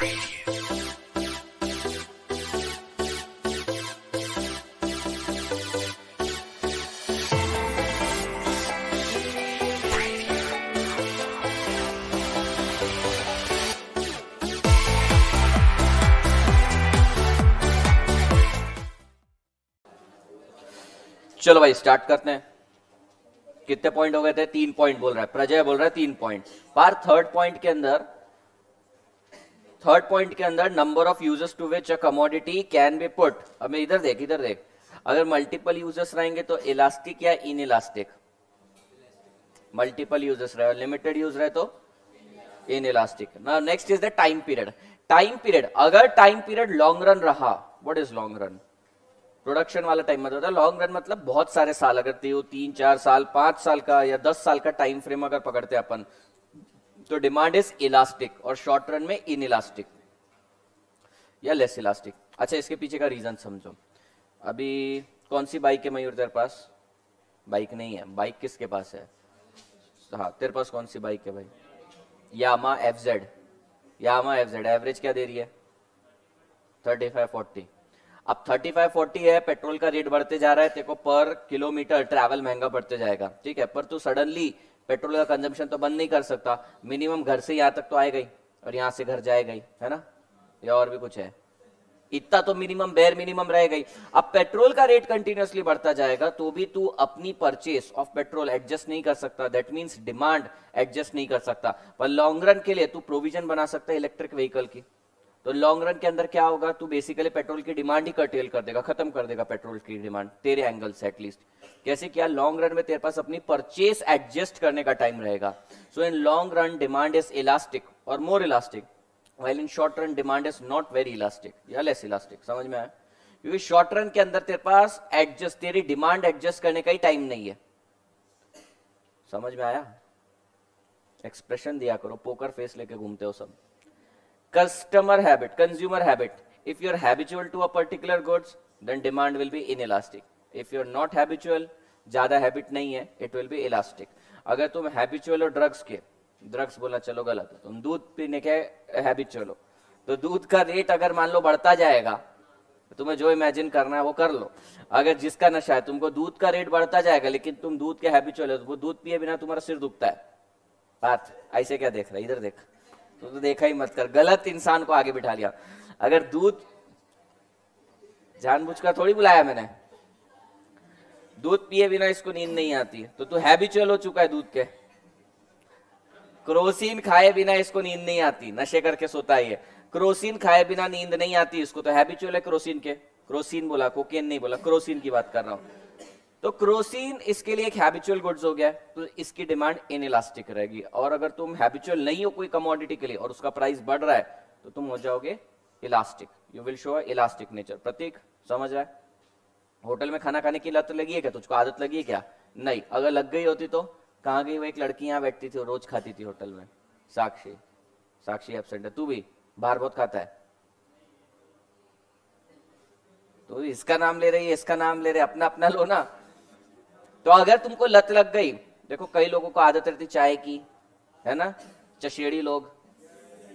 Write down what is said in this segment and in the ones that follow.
चलो भाई स्टार्ट करते हैं। कितने पॉइंट हो गए थे? 3 पॉइंट बोल रहा है प्रजय, बोल रहा है 3 पॉइंट। पर थर्ड पॉइंट के अंदर number of users to which a commodity can be put. अब मैं इधर देख, अगर मल्टीपल यूजर्स रहेंगे तो इलास्टिक या इन इलास्टिक? मल्टीपल यूजर्स रहे, लिमिटेड यूज रहे तो in elastic. Now next is the time period. अगर टाइम पीरियड लॉन्ग रन रहा, what is long run? Production वाला टाइम मतलब होता है लॉन्ग रन, मतलब बहुत सारे साल, अगर 3-4 साल, 5 साल का या 10 साल का टाइम फ्रेम अगर पकड़ते हैं अपन, तो डिमांड इज इलास्टिक और शॉर्ट रन में इन इलास्टिक या लेस इलास्टिक। अच्छा, इसके पीछे का रीजन समझो। अभी कौन सी बाइक है मयूर तेरे पास? बाइक नहीं है। बाइक किसके पास है? हाँ, तेरे पास कौन सी बाइक है भाई? यामा एफजेड। एवरेज क्या दे रही है? 35-40। अब 35-40 है, पेट्रोल का रेट बढ़ते जा रहा है, तेरे को पर किलोमीटर ट्रैवल महंगा पड़ते जाएगा, ठीक है। पर तू सडनली पेट्रोल का कंजम्पशन तो बंद नहीं कर सकता। मिनिमम घर से यहाँ तक तो आएगा ही और यहाँ से घर जाएगा ही, है ना? या और भी कुछ है? इतना तो मिनिमम, बेयर मिनिमम रहेगा ही। अब पेट्रोल का रेट कंटिन्यूअसली बढ़ता जाएगा तो भी तू अपनी परचेस ऑफ पेट्रोल एडजस्ट नहीं कर सकता। दैट मींस डिमांड एडजस्ट नहीं कर सकता। पर लॉन्ग रन के लिए तू प्रोविजन बना सकता है इलेक्ट्रिक व्हीकल की। तो लॉन्ग रन के अंदर क्या होगा? तू बेसिकली पेट्रोल की डिमांड ही कर्टेल कर देगा, खत्म कर देगा पेट्रोल की डिमांड, तेरे एंगल से एटलीस्ट। कैसे? क्या? लॉन्ग रन में तेरे पास अपनी परचेस एडजस्ट करने का टाइम रहेगा। So in long run demand is elastic और more elastic, while in short run demand is not very elastic या लेस इलास्टिक। समझ में आया? क्योंकि शॉर्ट रन के अंदर तेरे पास तेरी डिमांड एडजस्ट करने का ही टाइम नहीं है। समझ में आया? एक्सप्रेशन दिया करो, पोकर फेस लेके घूमते हो सब। Consumer habit. If you're habitual to a particular goods, then demand will be inelastic. If you're not habitual, ज्यादा हैबिट नहीं है, it will be elastic. अगर तुम हैबिचुअल हो ड्रग्स बोला चलो गलत है, तुम दूध पीने के हैबिचुअल हो, तो दूध का रेट अगर मान लो बढ़ता जाएगा, तो तुम्हें जो इमेजिन करना है वो कर लो। अगर जिसका नशा है, तुमको दूध का रेट बढ़ता जाएगा, लेकिन तुम दूध के हैबिचुअल हो, वो दूध पिए बिना तुम्हारा सिर दुखता है। बात ऐसे क्या देख रहा है? इधर देख। तो देखा ही मत कर, गलत इंसान को आगे बिठा लिया। अगर दूध, जानबूझकर थोड़ी बुलाया मैंने, दूध पिए बिना इसको नींद नहीं आती, तो तू हैबिचुअल हो चुका है दूध के। क्रोसिन खाए बिना इसको नींद नहीं आती, नशे करके सोता ही है। क्रोसिन खाए बिना नींद नहीं आती इसको, तो हैबिचुअल है क्रोसिन के। क्रोसिन बोला, कोकेन नहीं बोला, क्रोसिन की बात कर रहा हूं। तो क्रोसिन इसके लिए एक हैबिचुअल गुड्स हो गया, तो इसकी डिमांड इनइलास्टिक रहेगी। और अगर तुम हैबिचुअल नहीं हो कोई कमोडिटी के लिए और उसका प्राइस बढ़ रहा है, तो तुम हो जाओगे elastic. You will show elastic nature. Prateek समझ रहा है? होटल में खाना खाने की लत लगी है क्या? तुझको आदत लगी है क्या? नहीं। अगर लग गई होती तो कहाँ गई वो एक लड़की? यहाँ बैठती थी, रोज खाती थी होटल में, साक्षी एब्सेंट है। तू भी बाहर बहुत खाता है, तो इसका नाम ले रही है, इसका नाम ले रहे, अपना अपना लो ना। तो अगर तुमको लत लग गई, देखो कई लोगों को आदत रहती चाय की, है ना? चशेड़ी लोग,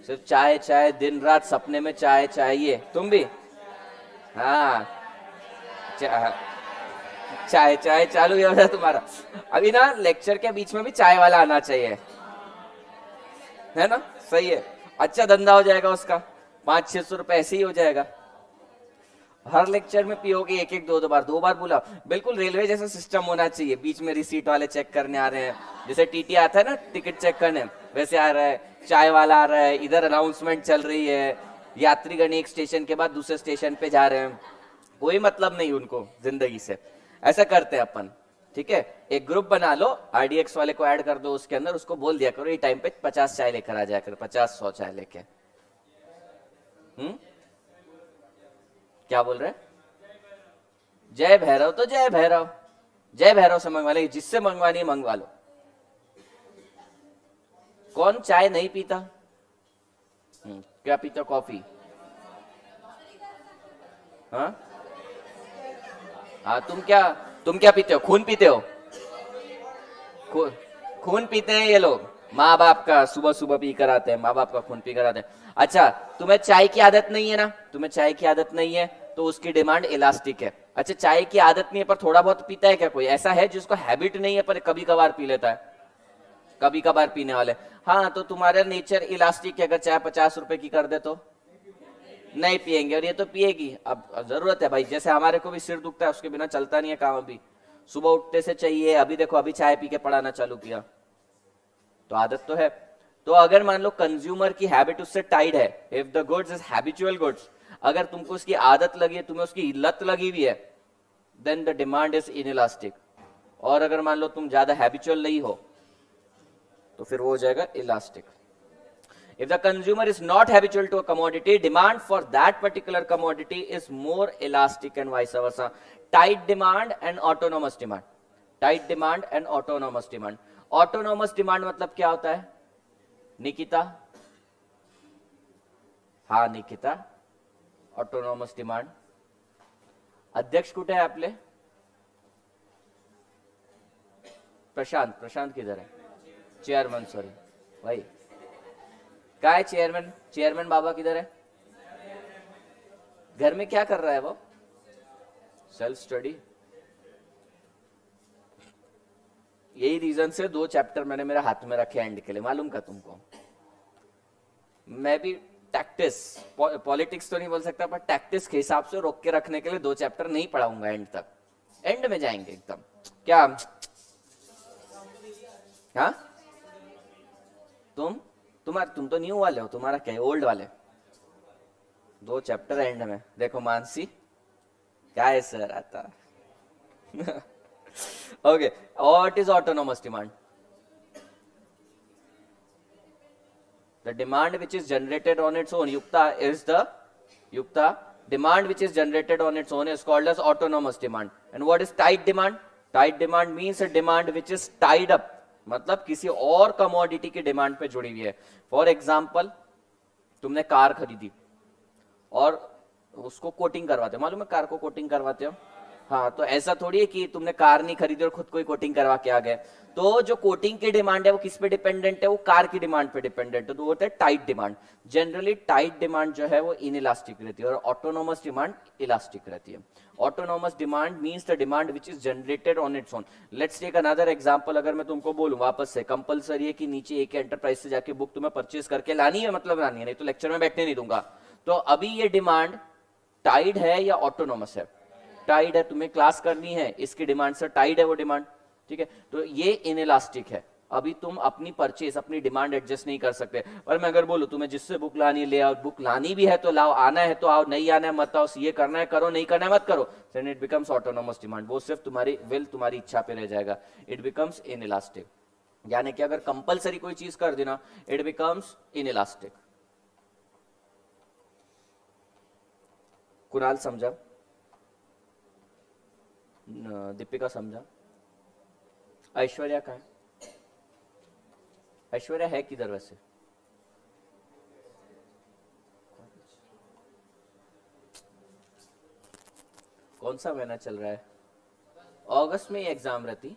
सिर्फ चाय दिन रात सपने में चाय चाहिए। तुम भी? हाँ, चाय चालू हो जाए तुम्हारा। अभी ना लेक्चर के बीच में भी चाय वाला आना चाहिए, है ना? सही है, अच्छा धंधा हो जाएगा उसका, 500-600 रुपए ऐसे ही हो जाएगा। हर लेक्चर में पियोगे एक दो बार बोला। बिल्कुल रेलवे जैसा सिस्टम होना चाहिए, बीच में रिसीट वाले चेक करने आ रहे हैं, जैसे टीटी आता है ना टिकट चेक करने, वैसे आ रहा है, चाय वाला आ रहा है, इधर अनाउंसमेंट चल रही है, यात्रीगण एक स्टेशन के बाद दूसरे स्टेशन पे जा रहे हैं, कोई मतलब नहीं उनको जिंदगी से। ऐसा करते हैं अपन, ठीक है? एक ग्रुप बना लो, आरडीएक्स वाले को ऐड कर दो उसके अंदर, उसको बोल दिया करो ये टाइम पे 50 चाय लेकर आ जाया करो, 50-100 चाय लेके। क्या बोल रहे? जय भैरव, तो जय भैरव से मंगवा ले, जिससे मंगवानी है मंगवा लो। कौन चाय नहीं पीता? क्या पीता? कॉफी। हाँ, तुम क्या पीते हो? खून पीते हो? खून पीते हैं ये लोग, माँ बाप का सुबह सुबह पी कर आते हैं, माँ बाप का खून पी कर आते हैं। अच्छा, तुम्हें चाय की आदत नहीं है ना, तुम्हें चाय की आदत नहीं है तो उसकी डिमांड इलास्टिक है। अच्छा, चाय की आदत नहीं है पर थोड़ा बहुत पीता है क्या? कोई ऐसा है जिसको हैबिट नहीं है पर कभी कभार पी लेता है? कभी कभार पीने वाले। हाँ, तो तुम्हारा नेचर इलास्टिक है। अगर चाय 50 रुपए की कर दे तो नहीं पिएंगे, और ये तो पिएगी। अब जरूरत है भाई, जैसे हमारे को भी सिर दुखता है, उसके बिना चलता नहीं है काम। अभी सुबह उठते से चाहिए, अभी देखो अभी चाय पी के पढ़ाना चालू किया, तो आदत तो है। तो अगर मान लो कंज्यूमर की हैबिट उससे टाइड है, if the goods is habitual goods, अगर तुमको उसकी आदत लगी है, तुम्हें उसकी लत लगी हुई है, then the demand is inelastic. और अगर मान लो तुम ज्यादा हैबिचुअल नहीं हो तो फिर वो हो जाएगा elastic. If the consumer is not habitual to a commodity, demand for that particular commodity is more elastic and vice versa. Tight demand and autonomous demand. Tight demand and autonomous demand. Autonomous demand मतलब क्या होता है निकिता? हाँ Nikita, autonomous demand. अध्यक्ष कुठे आहे आपले? प्रशांत, प्रशांत किधर है? चेयरमैन, सॉरी भाई, क्या है चेयरमैन? चेयरमैन बाबा किधर है? घर में क्या कर रहा है वो? Self study. यही रीजन से 2 चैप्टर मैंने मेरे हाथ में रखे एंड के लिए, मालूम का तुमको? मैं भी टैक्टिस, पॉलिटिक्स तो नहीं बोल सकता पर टैक्टिस के हिसाब से रोक के रखने के लिए 2 चैप्टर नहीं पढ़ाऊंगा एंड तक। एंड में जाएंगे एकदम। क्या हाँ? तुम तो न्यू वाले हो, तुम्हारा क्या है ओल्ड वाले? 2 चैप्टर एंड में। देखो मानसी क्या है सर आता। Okay, what is autonomous demand? The demand which is generated on its own, Yukta, demand which is generated on its own is called as autonomous demand. And what is tight demand? Tight demand means a demand which is tied up, मतलब किसी और commodity की demand पे जुड़ी हुई है। For example, तुमने car खरीदी और उसको कोटिंग करवाते हो, मालूम है कार को कोटिंग करवाते हो? हाँ, तो ऐसा थोड़ी है कि तुमने कार नहीं खरीदी और खुद को ही कोटिंग करवा के आ गए। तो जो कोटिंग की डिमांड है वो किस पे डिपेंडेंट है? वो कार की डिमांड पे डिपेंडेंट है, तो वो होता है tight demand. Generally tight demand जो है वो इनइलास्टिक रहती है और ऑटोनोमस डिमांड इलास्टिक रहती है। Autonomous demand means the demand which is generated on its own. Let's take another example. अगर मैं तुमको बोलूं वापस से, कंपलसरी है कि नीचे एक एंटरप्राइज से जाके बुक तुम्हें परचेज करके लानी है, मतलब लानी है, नहीं तो लेक्चर में बैठने नहीं दूंगा। तो अभी ये डिमांड टाइड है या ऑटोनोमस है? टाइड है, तुम्हें क्लास करनी है, इसकी डिमांड से टाइड है वो डिमांड, ठीक है? तो ये इनइलास्टिक है। अभी तुम अपनी परचेस, अपनी डिमांड एडजस्ट नहीं कर सकते। पर मैं अगर बोलूं तुम्हें जिससे बुक लानी ले आओ, बुक लानी भी है तो लाओ, आना है तो आओ, नहीं आना है मत आओ, ये करना है करो, नहीं करना है मत करो, then it becomes autonomous demand. वो सिर्फ तुम्हारी विल, तुम्हारी इच्छा पे रह जाएगा। It becomes inelastic. यानी कि अगर कंपलसरी कोई चीज कर देना, इट बिकम्स इनइलास्टिक। कुणाल समझा? दीपिका समझा? ऐश्वर्या का है? ऐश्वर्या है किधर वैसे? कौन सा महीना चल रहा है? अगस्त में ही एग्जाम रहती।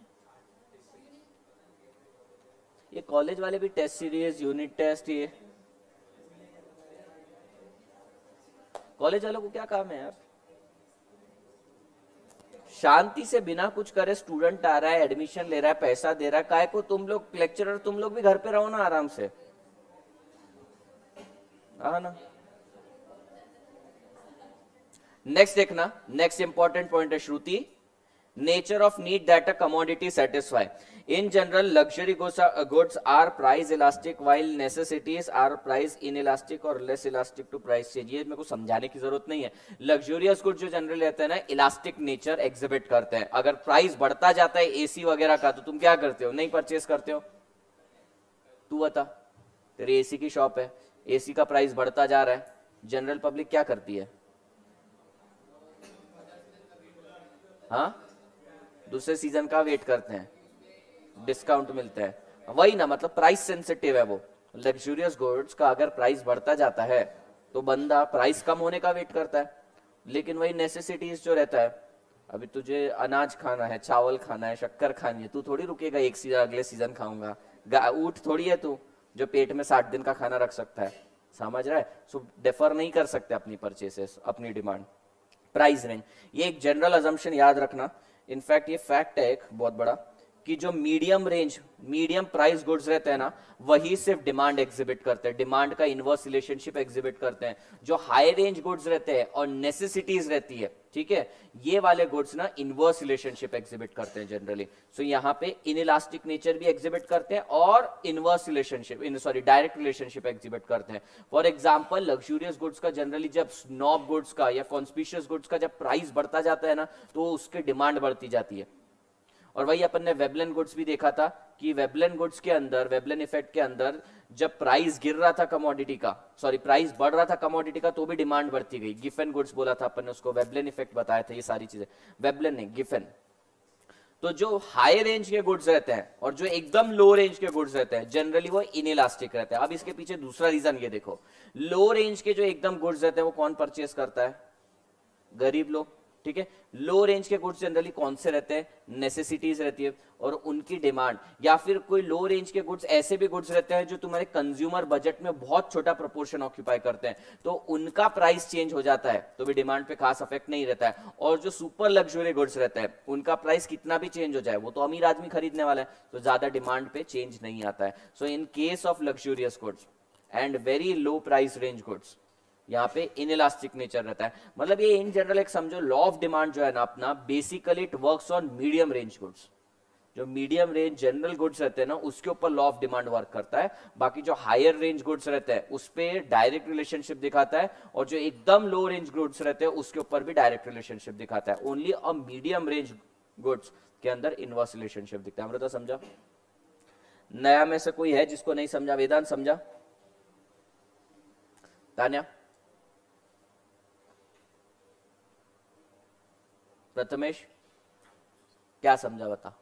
ये कॉलेज वाले भी टेस्ट सीरीज, यूनिट टेस्ट, ये कॉलेज वालों को क्या काम है यार? शांति से बिना कुछ करे स्टूडेंट आ रहा है, एडमिशन ले रहा है, पैसा दे रहा है, काय को तुम लोग लेक्चरर, तुम लोग भी घर पे रहो ना आराम से। हाँ ना। नेक्स्ट देखना, नेक्स्ट इंपॉर्टेंट पॉइंट है Shruti, nature of need that a commodity satisfy. In general, luxury goods are price elastic while necessities are price inelastic or less elastic to price change। ये मेरे को समझाने की जरूरत नहीं है। लग्जूरियस गुड्स जो जनरली रहते हैं ना, इलास्टिक नेचर एग्जिबिट करते हैं। अगर प्राइस बढ़ता जाता है एसी वगैरह का, तो तुम क्या करते हो? नहीं परचेस करते हो? तू बता, तेरी एसी की शॉप है, एसी का प्राइस बढ़ता जा रहा है, जनरल पब्लिक क्या करती है? हाँ, दूसरे सीजन का वेट करते हैं, डिस्काउंट मिलता है, वही ना, मतलब प्राइस सेंसिटिव है वो। लग्जूरियस गुड्स का अगर प्राइस बढ़ता जाता है तो बंदा प्राइस कम होने का वेट करता है। लेकिन वही नेसेसिटीज जो रहता है, अभी तुझे अनाज खाना है, चावल खाना है, शक्कर खानी है, तू थोड़ी रुकेगा एक सीजन अगले सीजन खाऊंगा। ऊंट थोड़ी है तू जो पेट में 60 दिन का खाना रख सकता है। समझ रहा है? सो डिफर नहीं कर सकते अपनी परचेसेस, अपनी डिमांड। प्राइस रेंज, ये एक जनरल अजम्पशन याद रखना। इनफैक्ट ये फैक्ट है एक बहुत बड़ा कि जो medium range, medium price goods रहते हैं ना, वही सिर्फ डिमांड एग्जिबिट करते हैं, डिमांड का इनवर्स रिलेशनशिप एग्जिबिट करते हैं। जो हाई रेंज गुड्स रहते हैं और नेसेसिटीज रहती है, ठीक है, ये वाले गुड्स ना इनवर्स रिलेशनशिप एग्जिबिट करते हैं जनरली। सो यहाँ पे इनइलास्टिक नेचर भी एग्जिबिट करते हैं और inverse relationship, sorry direct relationship exhibit करते हैं। फॉर एग्जाम्पल लग्जूरियस गुड्स का जनरली जब स्नॉब गुड्स का या कॉन्स्पिशियस गुड्स का जब प्राइस बढ़ता जाता है ना, तो उसकी डिमांड बढ़ती जाती है। और वही अपन ने वेबलन गुड्स भी देखा था कि वेबलन गुड्स के अंदर, वेबलन इफेक्ट के अंदर जब प्राइस गिर रहा था कमोडिटी का, सॉरी प्राइस बढ़ रहा था कमोडिटी का, तो भी डिमांड बढ़ती गई। गिफन गुड्स बोला था अपन ने उसको, वेबलन इफेक्ट बताया था, ये सारी चीजें, वेबलन नहीं गिफन। तो जो हाई रेंज के गुड्स रहते हैं और जो एकदम लो रेंज के गुड्स रहते हैं जनरली वो इनइलास्टिक रहते हैं। अब इसके पीछे दूसरा रीजन ये देखो, लो रेंज के जो एकदम गुड्स रहते हैं वो कौन परचेस करता है? गरीब लोग, ठीक है। लो रेंज के गुड्स जनरली कौन से रहते हैं? नेसेसिटीज रहती है और उनकी डिमांड, या फिर कोई लो रेंज के गुड्स ऐसे भी गुड्स रहते हैं जो तुम्हारे कंज्यूमर बजट में बहुत छोटा प्रोपोर्शन ऑक्यूपाई करते हैं, तो उनका प्राइस चेंज हो जाता है तो भी डिमांड पे खास इफेक्ट नहीं रहता है। और जो सुपर लग्जरी गुड्स रहते हैं उनका प्राइस कितना भी चेंज हो जाए, वो तो अमीर आदमी खरीदने वाला है, तो ज्यादा डिमांड पे चेंज नहीं आता है। So in case of luxurious goods and very low price range goods, यहाँ पे इनइलास्टिक नेचर रहता है। मतलब ये इन जनरल एक समझो लॉ ऑफ डिमांड जो है ना अपना, basically it works on medium range goods. जो मीडियम रेंज जनरल गुड्स रहते हैं ना उसके ऊपर लॉ ऑफ डिमांड वर्क करता है। बाकी जो हायर रेंज गुड्स रहते हैं उस पर डायरेक्ट रिलेशनशिप दिखाता है, और जो एकदम लो रेंज गुड्स रहते हैं उसके ऊपर भी डायरेक्ट रिलेशनशिप दिखाता है। Only a medium range goods के अंदर इनवर्स रिलेशनशिप दिखता है। अमृता समझा? नया में से कोई है जिसको नहीं समझा? वेदांत समझा? तान्या? प्रथमेश क्या समझा बता?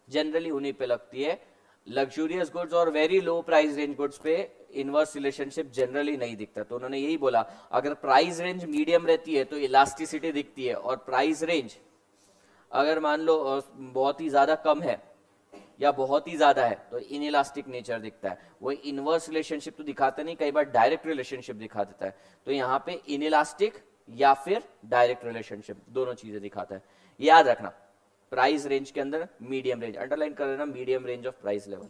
जनरली उन्हीं पे लगती है, लग्जूरियस गुड्स और very low price range goods पे इनवर्स रिलेशनशिप जनरली नहीं दिखता। तो उन्होंने यही बोला अगर प्राइस रेंज मीडियम रहती है तो इलास्टिसिटी दिखती है, और प्राइस रेंज अगर मान लो बहुत ही ज्यादा कम है या बहुत ही ज्यादा है तो इनइलास्टिक नेचर दिखता है। वो इनवर्स रिलेशनशिप तो दिखाता नहीं, कई बार डायरेक्ट रिलेशनशिप दिखा देता है। तो यहाँ पे इनइलास्टिक या फिर डायरेक्ट रिलेशनशिप दोनों चीजें दिखाता है। याद रखना प्राइस रेंज के अंदर मीडियम रेंज, अंडरलाइन कर लेना, medium range of price level.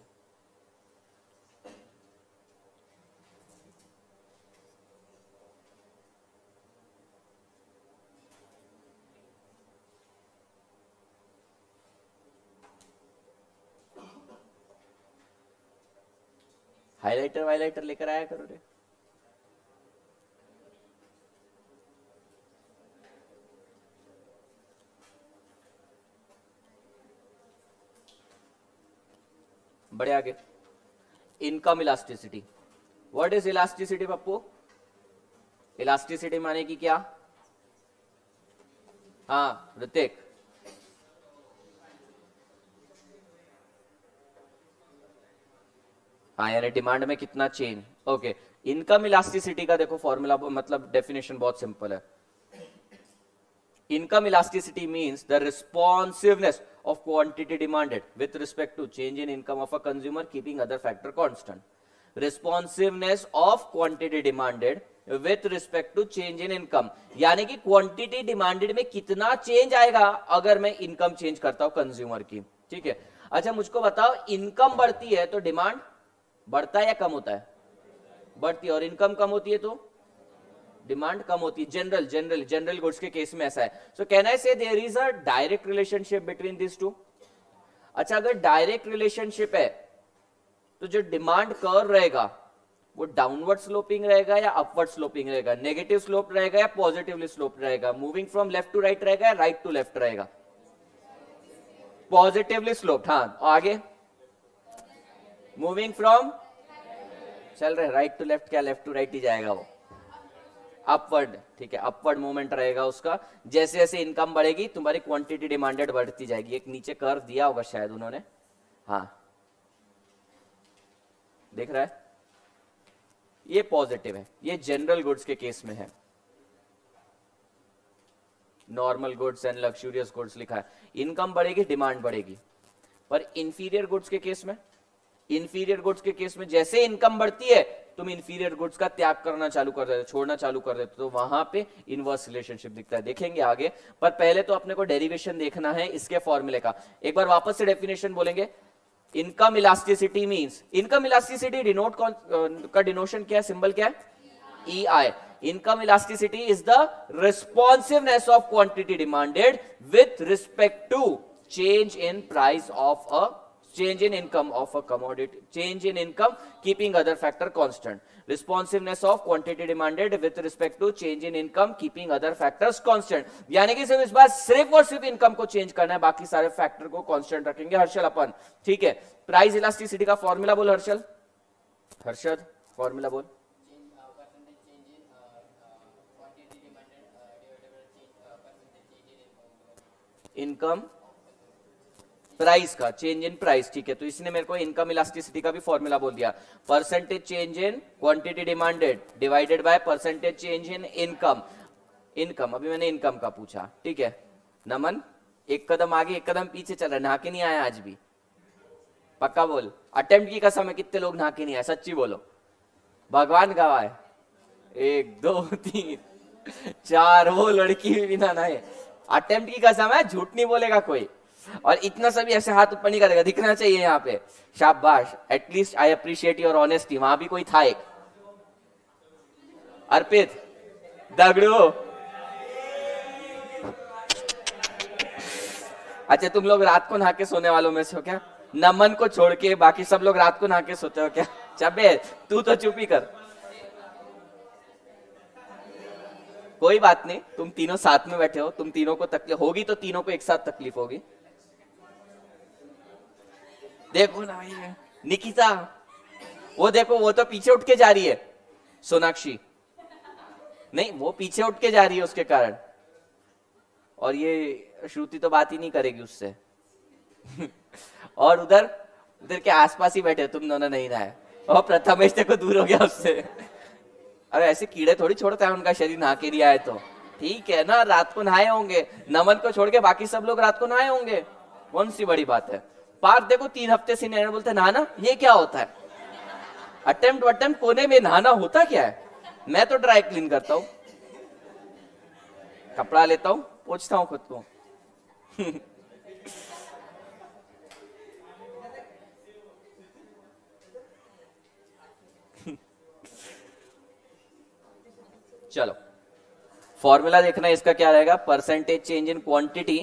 Highlighter वाइलाइटर लेकर आया करो रे। बड़े आगे, income elasticity. What is elasticity Pappu? Elasticity माने की क्या? हाँ ऋतिक, हाँ यानी डिमांड में कितना चेंज। ओके, इनकम इलास्टिसिटी का देखो फॉर्मूला, मतलब डेफिनेशन बहुत सिंपल है। Income elasticity means the responsiveness of quantity demanded with respect to change in income of a consumer keeping other factor constant. Responsiveness of quantity demanded with respect to change in income, यानी कि quantity demanded में कितना change आएगा अगर मैं income change करता हूं consumer की, ठीक है। अच्छा मुझको बताओ, इनकम बढ़ती है तो डिमांड बढ़ता है या कम होता है? बढ़ती है। और इनकम कम होती है तो डिमांड कम होती है। जनरल गुड्स के केस में ऐसा है। सो can I say there is a direct relationship between this two? अच्छा अगर डायरेक्ट रिलेशनशिप है तो जो डिमांड कर्व रहेगा वो डाउनवर्ड स्लोपिंग रहेगा या अपवर्ड स्लोपिंग रहेगा? नेगेटिव स्लोप रहेगा या पॉजिटिवली स्लोप रहेगा? Moving from left to right रहेगा या राइट टू लेफ्ट रहेगा? Positively slope. हाँ आगे, मूविंग फ्रॉम, चल रहे राइट टू लेफ्ट, क्या लेफ्ट टू राइट ही जाएगा वो? अपवर्ड, ठीक है, अपवर्ड मूवमेंट रहेगा उसका। जैसे जैसे इनकम बढ़ेगी तुम्हारी क्वांटिटी डिमांडेड बढ़ती जाएगी। एक नीचे कर्व दिया होगा शायद उन्होंने, हाँ देख रहा है, ये पॉजिटिव है, ये जनरल गुड्स के केस में है। Normal goods and luxurious goods लिखा है। इनकम बढ़ेगी डिमांड बढ़ेगी, पर इंफीरियर गुड्स के केस में इंफीरियर गुड्स के केस में जैसे इनकम बढ़ती है तुम इंफीरियर गुड्स का त्याग करना चालू कर देते, छोड़ना चालू कर देते, तो वहां पे इनवर्स रिलेशनशिप दिखता है, देखेंगे आगे। पर पहले तो अपने को डेरिवेशन देखना है इसके फॉर्मूले का। एक बार वापस से डेफिनेशन बोलेंगे। Income elasticity means, income elasticity denote का डिनोशन क्या है, सिंबल क्या है, E I. Income elasticity is the responsiveness of quantity demanded with respect to change in price of a change in income of a commodity, change in income keeping other factor constant, responsiveness of quantity demanded with respect to change in income keeping other factors constant। यानी कि सिर्फ इस बार सिर्फ और सिर्फ income को change करना है, बाकी सारे फैक्टर को कांस्टेंट रखेंगे हर्षल अपन, ठीक है। प्राइस इलास्टिसिटी का फॉर्मूला बोल हर्षल, हर्षद फॉर्मूला बोल। इनकम प्राइस का चेंज इन प्राइस, ठीक है। तो इसने मेरे को इनकम इलास्टिसिटी का भी फॉर्मूला बोल दिया, percentage change in quantity demanded divided by percentage change in income. Income, अभी मैंने इनकम का पूछा, ठीक है। नमन एक कदम आगे एक कदम पीछे चल रहा है, नहा के नहीं आया आज भी, पक्का बोल। अटेम्प्ट की कसम है, कितने लोग नहा के नहीं आए, सच्ची बोलो, भगवान गवाह है। 1 2 3 4, वो लड़की भी बिना नहाए, अटेम्प्ट की कसम है, झूठ नहीं बोलेगा कोई। और इतना सभी ऐसे हाथ ऊपर नहीं करेगा, दिखना चाहिए यहाँ पे, शाबाश, at least I appreciate your honesty. वहां भी कोई था एक, अर्पित दगड़ू। अच्छा तुम लोग रात को नहा के सोने वालों में से हो क्या? नमन को छोड़ के बाकी सब लोग रात को नहा के सोते हो क्या? चबे तू तो चुप ही कर। कोई बात नहीं, तुम तीनों साथ में बैठे हो, तुम तीनों को तकलीफ होगी तो तीनों को एक साथ तकलीफ होगी। देखो ना भाई निकिता, वो देखो वो तो पीछे उठ के जा रही है, सोनाक्षी नहीं, वो पीछे उठ के जा रही है उसके कारण, और ये श्रुति तो बात ही नहीं करेगी उससे। और उधर उधर के आसपास ही बैठे तुम दोनों, नहीं रहा है, और प्रथमेश देखो दूर हो गया उससे। अरे ऐसे कीड़े थोड़ी छोड़ता है उनका शरीर नहा के लिया है तो, ठीक है ना, रात को नहाए होंगे, नमन को छोड़ के बाकी सब लोग रात को नहाए होंगे, कौन सी बड़ी बात है। पार्थ देखो 3 हफ्ते से नहीं बोलते नहाना, ये क्या होता है? अटेम्प्ट कोने में नहाना होता क्या है? मैं तो ड्राई क्लीन करता हूं, कपड़ा लेता हूं, पोंछता हूं खुद को। चलो फॉर्मूला देखना इसका क्या रहेगा, percentage change in quantity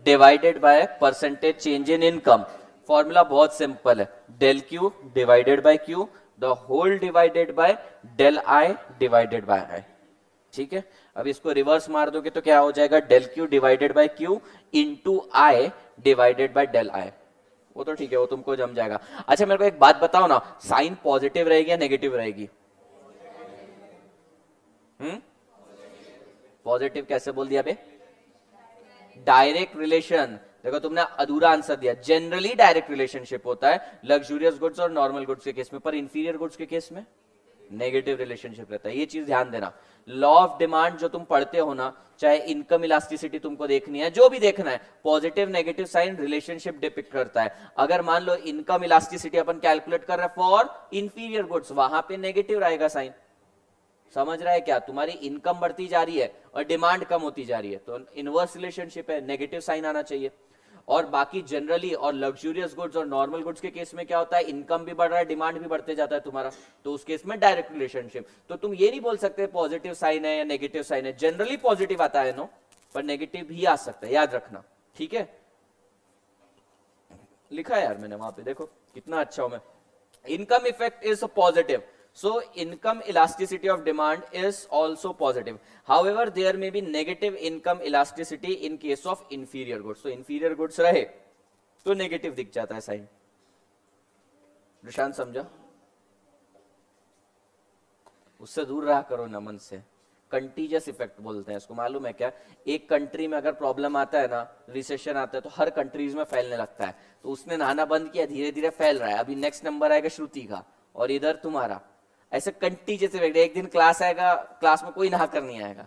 divided by percentage change in income. Formula बहुत सिंपल है, del Q divided by Q the whole divided by del I divided by I, ठीक है। अब इसको रिवर्स मार दोगे तो क्या हो जाएगा, del Q divided by Q into I divided by del I. वो तो ठीक है, वो तुमको जम जाएगा। अच्छा मेरे को एक बात बताओ ना, साइन पॉजिटिव रहेगी या नेगेटिव रहेगी? पॉजिटिव कैसे बोल दिया बे? डायरेक्ट रिलेशन, देखो तुमने अधूरा आंसर दिया। जनरली डायरेक्ट रिलेशनशिप होता है लग्जूरियस गुड्स और नॉर्मल गुड्स के केस में, पर इंफीरियर गुड्स के केस में नेगेटिव रिलेशनशिप रहता है, ये चीज ध्यान देना। लॉ ऑफ डिमांड जो तुम पढ़ते हो ना, चाहे इनकम इलास्टिसिटी तुमको देखनी है, जो भी देखना है, positive negative sign relationship depict करता है। अगर मान लो इनकम इलास्टिसिटी अपन कैलकुलेट कर रहे हैं फॉर इंफीरियर गुड्स, वहां पे नेगेटिव रहेगा साइन, समझ रहा है क्या? तुम्हारी इनकम बढ़ती जा रही है और डिमांड कम होती जा रही है, तो इनवर्स रिलेशनशिप है, नेगेटिव साइन आना चाहिए। और बाकी जनरली और लग्जूरियस गुड्स और नॉर्मल गुड्स के केस में क्या होता है, इनकम भी बढ़ रहा है, डिमांड भी बढ़ते जाता है तुम्हारा, तो उस केस में डायरेक्ट रिलेशनशिप। तो तुम ये नहीं बोल सकते पॉजिटिव साइन है या नेगेटिव साइन है, जनरली पॉजिटिव आता है नो, पर नेगेटिव भी आ सकता है, याद रखना, ठीक है। लिखा है यार मैंने वहां पे, देखो कितना अच्छा हूं मैं। Income effect is positive, so income elasticity of demand is also positive, however there may be negative income elasticity in case of inferior goods, so inferior goods रहे तो नेगेटिव दिख जाता है साइन। प्रशांत समझा? उससे दूर रहा करो नमन से, कंटीजियस इफेक्ट बोलते हैं इसको, मालूम है क्या? एक कंट्री में अगर प्रॉब्लम आता है ना, रिसेशन आता है, तो हर कंट्रीज में फैलने लगता है। तो उसने नहाना बंद किया, धीरे धीरे फैल रहा है, अभी नेक्स्ट नंबर आएगा श्रुति का और इधर तुम्हारा, ऐसे कंटीजियस इफेक्ट। एक दिन क्लास आएगा, क्लास में कोई नहा कर नहीं आएगा,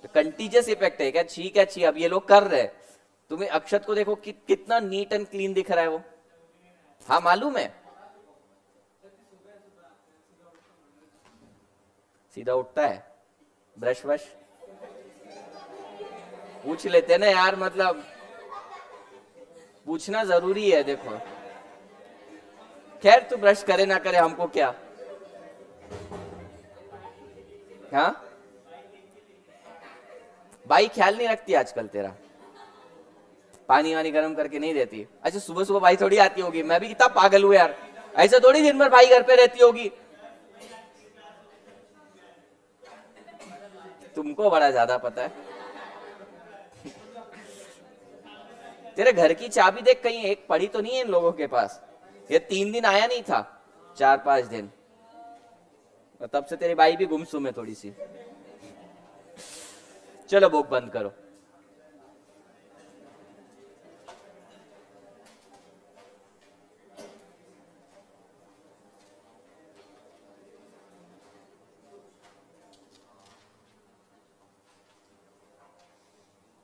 तो कंटीजियस इफेक्ट है क्या? ठीक है अच्छी, अब ये लोग कर रहे हैं, तुम्हें अक्षत को देखो कितना नीट एंड क्लीन दिख रहा है वो, हाँ मालूम है, सीधा उठता है? ब्रश वश पूछ लेते ना यार, मतलब पूछना जरूरी है। देखो खैर, तू ब्रश करे ना करे हमको क्या। हाँ भाई, ख्याल नहीं रखती आजकल तेरा, पानी वानी गर्म करके नहीं देती। अच्छा सुबह सुबह भाई थोड़ी आती होगी, मैं भी कितना पागल हूं यार, ऐसा थोड़ी दिन भर भाई घर पे रहती होगी। तुमको बड़ा ज्यादा पता है। तेरे घर की चाबी देख, कहीं एक पड़ी तो नहीं है इन लोगों के पास? ये 3 दिन आया नहीं था, 4-5 दिन, तब से तेरी बाई भी गुमसुम है थोड़ी सी। चलो बुक बंद करो।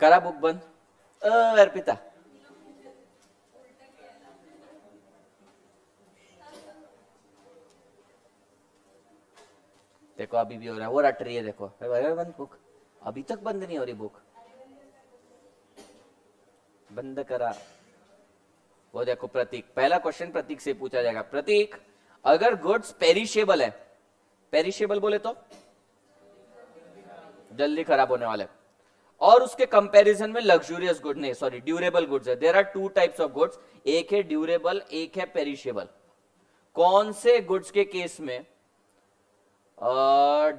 करा बुक बंद। अर्पिता देखो अभी भी हो रहा है, वो रट रही है। देखो बंद बुक, अभी तक बंद नहीं हो रही बुक। बंद करा। वो देखो प्रतीक, पहला क्वेश्चन प्रतीक से पूछा जाएगा। प्रतीक, अगर गुड्स पेरिशेबल है, पेरिशेबल बोले तो जल्दी खराब होने वाले, और उसके कंपैरिजन में लग्जूरियस गुड नहीं, सॉरी ड्यूरेबल गुड्स है। There are 2 types of goods, एक है ड्यूरेबल, एक है पेरिशेबल। कौन से गुड्स के केस में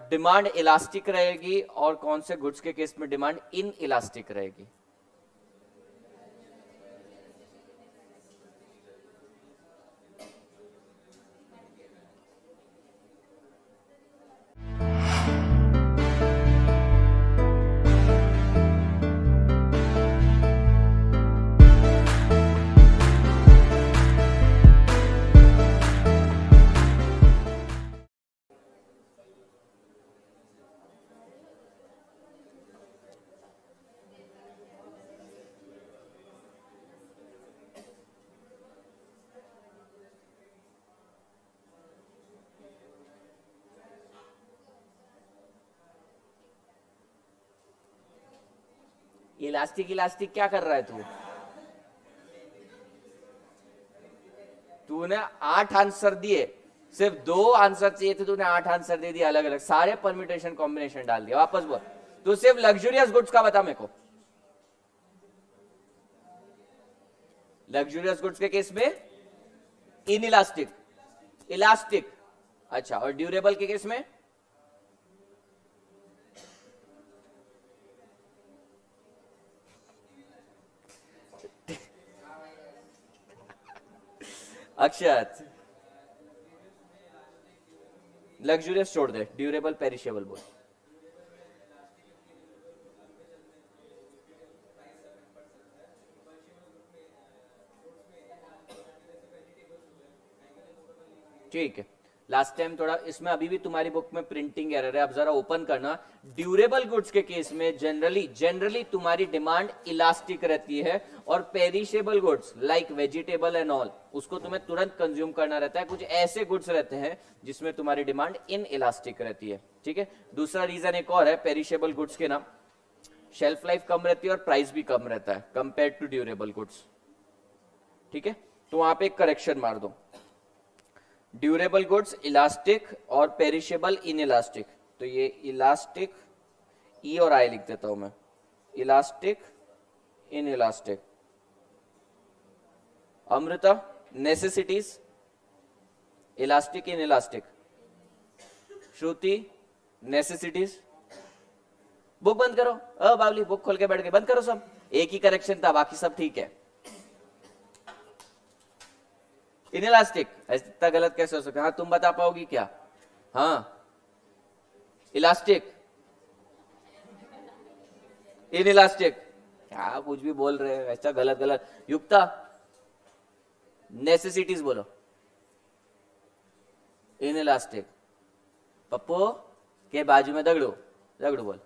डिमांड इलास्टिक रहेगी और कौन से गुड्स के केस में डिमांड इन इलास्टिक रहेगी? इलास्टिक इलास्टिक क्या कर रहा है तू? तूने 8 आंसर दिए, सिर्फ 2 आंसर चाहिए थे, तूने 8 आंसर दे दिए अलग अलग, सारे परम्यूटेशन कॉम्बिनेशन डाल दिया। वापस बोल, तू सिर्फ लग्जूरियस गुड्स का बता मेरे को। लग्जूरियस गुड्स के केस में इन इलास्टिक, इलास्टिक। अच्छा, और ड्यूरेबल के केस में? अक्षत, लग्जूरियस छोड़ दे, ड्यूरेबल पेरिशेबल बोल। ठीक है, लास्ट टाइम थोड़ा इसमें, अभी भी तुम्हारी बुक में प्रिंटिंग एरर है, अब जरा ओपन करना। ड्यूरेबल गुड्स के केस में जनरली तुम्हारी डिमांड इलास्टिक रहती है, और perishable goods like vegetable and all, उसको तुम्हें तुरंत कंज्यूम करना रहता है। कुछ ऐसे गुड्स रहते हैं जिसमें तुम्हारी डिमांड इन इलास्टिक रहती है। ठीक है, दूसरा रीजन एक और है पेरिशेबल गुड्स के नाम, शेल्फ लाइफ कम रहती है और प्राइस भी कम रहता है कंपेयर टू ड्यूरेबल गुड्स। ठीक है, तो वहां पे एक करेक्शन मार दो, ड्यूरेबल गुड्स इलास्टिक और पेरिशेबल इन इलास्टिक। तो ये इलास्टिक, ई और आई लिख देता हूं मैं, elastic in elastic. Amrita, necessities elastic in elastic. Shruti, necessities. Book बंद करो। बावली, बुक खोल के बैठ गए, बंद करो सब। एक ही करेक्शन था, बाकी सब ठीक है। इनइलास्टिक, इतना गलत कैसे हो सकता? हाँ तुम बता पाओगी क्या? हाँ, इलास्टिक, इनइलास्टिक, क्या कुछ भी बोल रहे हैं, ऐसा गलत गलत। युक्ता, नेसेसिटीज बोलो, इनइलास्टिक। पप्पू के बाजू में दगड़ू, दगड़ू बोल,